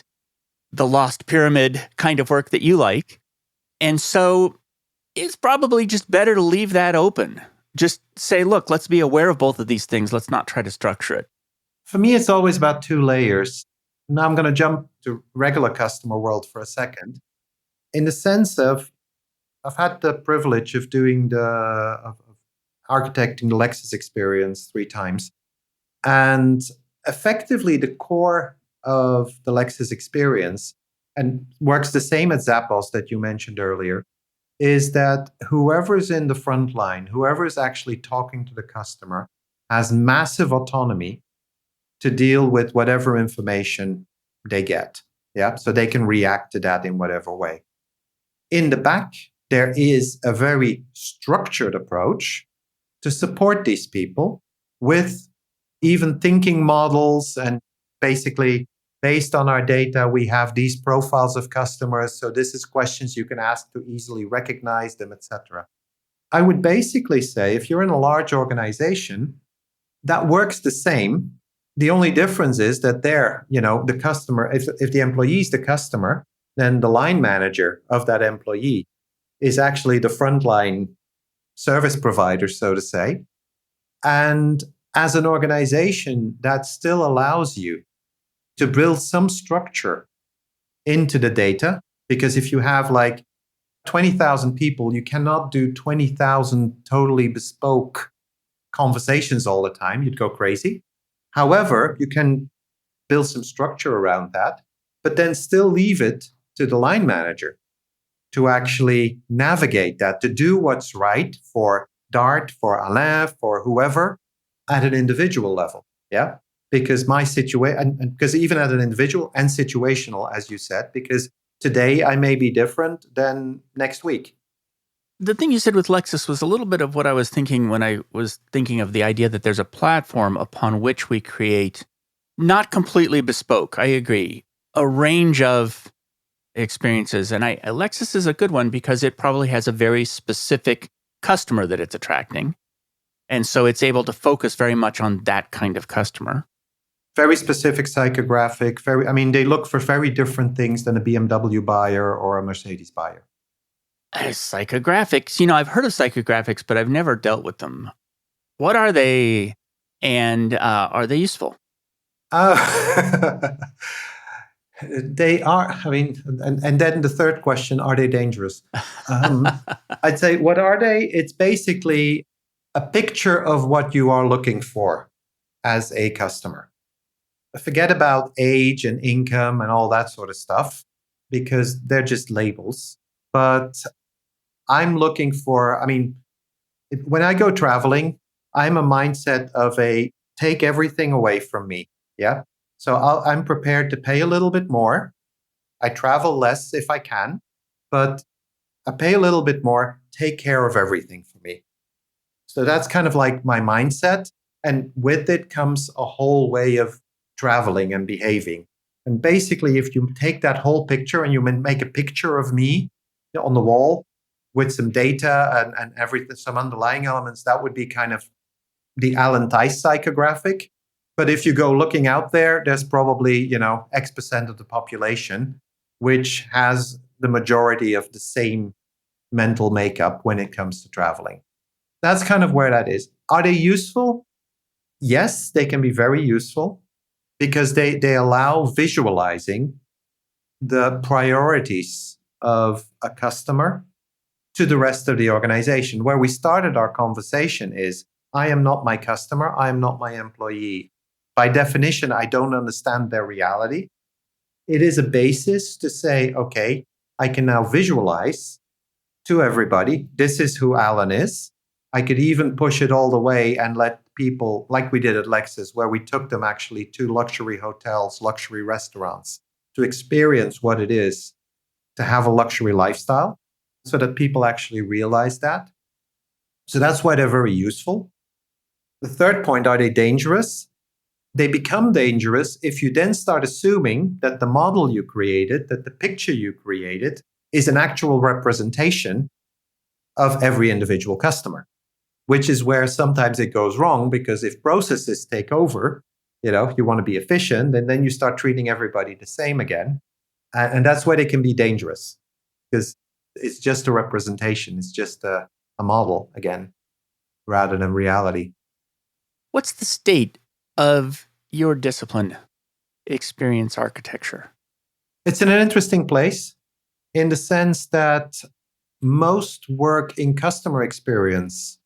the lost pyramid kind of work that you like. And so it's probably just better to leave that open. Just say, look, let's be aware of both of these things. Let's not try to structure it. For me, it's always about two layers. Now I'm going to jump to regular customer world for a second. In the sense of, I've had the privilege of of architecting the Lexus experience 3 times. And effectively, the core of the Lexus experience, and works the same as Zappos that you mentioned earlier, is that whoever's in the front line, whoever is actually talking to the customer, has massive autonomy to deal with whatever information they get. Yeah, so they can react to that in whatever way. In the back, there is a very structured approach to support these people with even thinking models, and basically based on our data, we have these profiles of customers. So this is questions you can ask to easily recognize them, etc. I would basically say if you're in a large organization, that works the same. The only difference is that the customer, if the employee is the customer, then the line manager of that employee is actually the frontline service provider, so to say. And as an organization, that still allows you to build some structure into the data. Because if you have like 20,000 people, you cannot do 20,000 totally bespoke conversations all the time. You'd go crazy. However, you can build some structure around that, but then still leave it to the line manager to actually navigate that, to do what's right for Dart, for Alain, for whoever at an individual level. Yeah. Because my situation, because even at an individual and situational, as you said, because today I may be different than next week. The thing you said with Lexus was a little bit of what I was thinking when I was thinking of the idea that there's a platform upon which we create, not completely bespoke, I agree, a range of experiences. And Lexus is a good one because it probably has a very specific customer that it's attracting. And so it's able to focus very much on that kind of customer. Very specific psychographic, they look for very different things than a BMW buyer or a Mercedes buyer. Psychographics, I've heard of psychographics, but I've never dealt with them. What are they, and are they useful? Uh, they are, I mean, and then the third question, are they dangerous? I'd say, what are they? It's basically a picture of what you are looking for as a customer. Forget about age and income and all that sort of stuff, because they're just labels. But I'm looking for, I mean, when I go traveling, I'm a mindset of a take everything away from me. Yeah. So I'm prepared to pay a little bit more. I travel less if I can, but I pay a little bit more, take care of everything for me. So that's kind of like my mindset. And with it comes a whole way of traveling and behaving. And basically, if you take that whole picture and you make a picture of me on the wall with some data and everything, some underlying elements, that would be kind of the Alain Thys psychographic. But if you go looking out there, there's probably, X% of the population, which has the majority of the same mental makeup when it comes to traveling. That's kind of where that is. Are they useful? Yes, they can be very useful because they allow visualizing the priorities of a customer to the rest of the organization. Where we started our conversation is, I am not my customer, I am not my employee. By definition, I don't understand their reality. It is a basis to say, okay, I can now visualize to everybody, this is who Alan is. I could even push it all the way and let people, like we did at Lexus, where we took them actually to luxury hotels, luxury restaurants, to experience what it is to have a luxury lifestyle, so that people actually realize that. So that's why they're very useful. The third point, are they dangerous? They become dangerous if you then start assuming that the model you created, that the picture you created, is an actual representation of every individual customer, which is where sometimes it goes wrong, because if processes take over, you want to be efficient, and then you start treating everybody the same again. And that's where they can be dangerous, because it's just a representation. It's just a model again, rather than reality. What's the state of your discipline, experience architecture? It's in an interesting place in the sense that most work in customer experience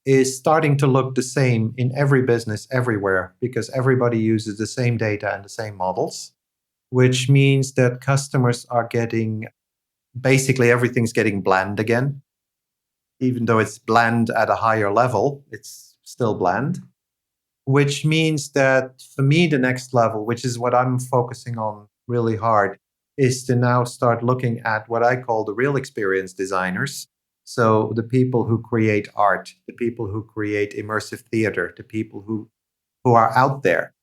is starting to look the same in every business everywhere, because everybody uses the same data and the same models, which means that customers are getting, basically everything's getting bland again. Even though it's bland at a higher level, it's still bland, which means that for me, the next level, which is what I'm focusing on really hard, is to now start looking at what I call the real experience designers. So the people who create art, the people who create immersive theater, the people who are out there,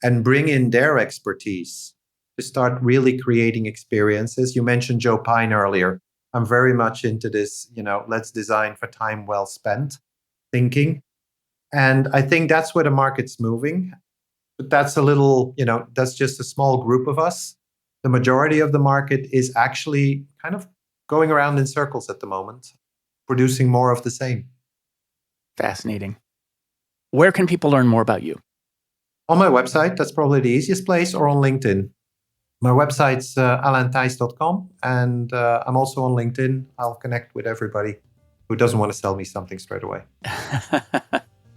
and bring in their expertise to start really creating experiences. You mentioned Joe Pine earlier. I'm very much into this, let's design for time well spent thinking. And I think that's where the market's moving. But that's a little, that's just a small group of us. The majority of the market is actually kind of going around in circles at the moment, producing more of the same. Fascinating. Where can people learn more about you? On my website, that's probably the easiest place, or on LinkedIn. My website's alainthys.com, and I'm also on LinkedIn. I'll connect with everybody who doesn't want to sell me something straight away.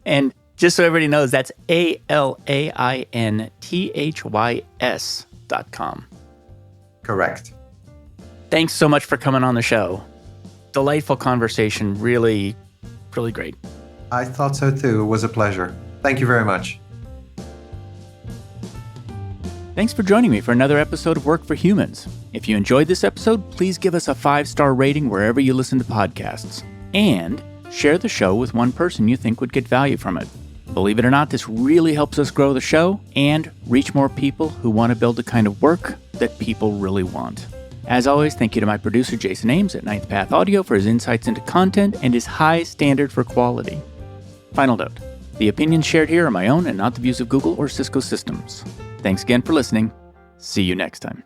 And just so everybody knows, that's ALAINTHYS.com. Correct. Thanks so much for coming on the show. Delightful conversation. Really, really great. I thought so too. It was a pleasure. Thank you very much. Thanks for joining me for another episode of Work for Humans. If you enjoyed this episode, please give us a 5-star rating wherever you listen to podcasts. And share the show with one person you think would get value from it. Believe it or not, this really helps us grow the show and reach more people who want to build the kind of work that people really want. As always, thank you to my producer, Jason Ames at Ninth Path Audio, for his insights into content and his high standard for quality. Final note, the opinions shared here are my own and not the views of Google or Cisco Systems. Thanks again for listening. See you next time.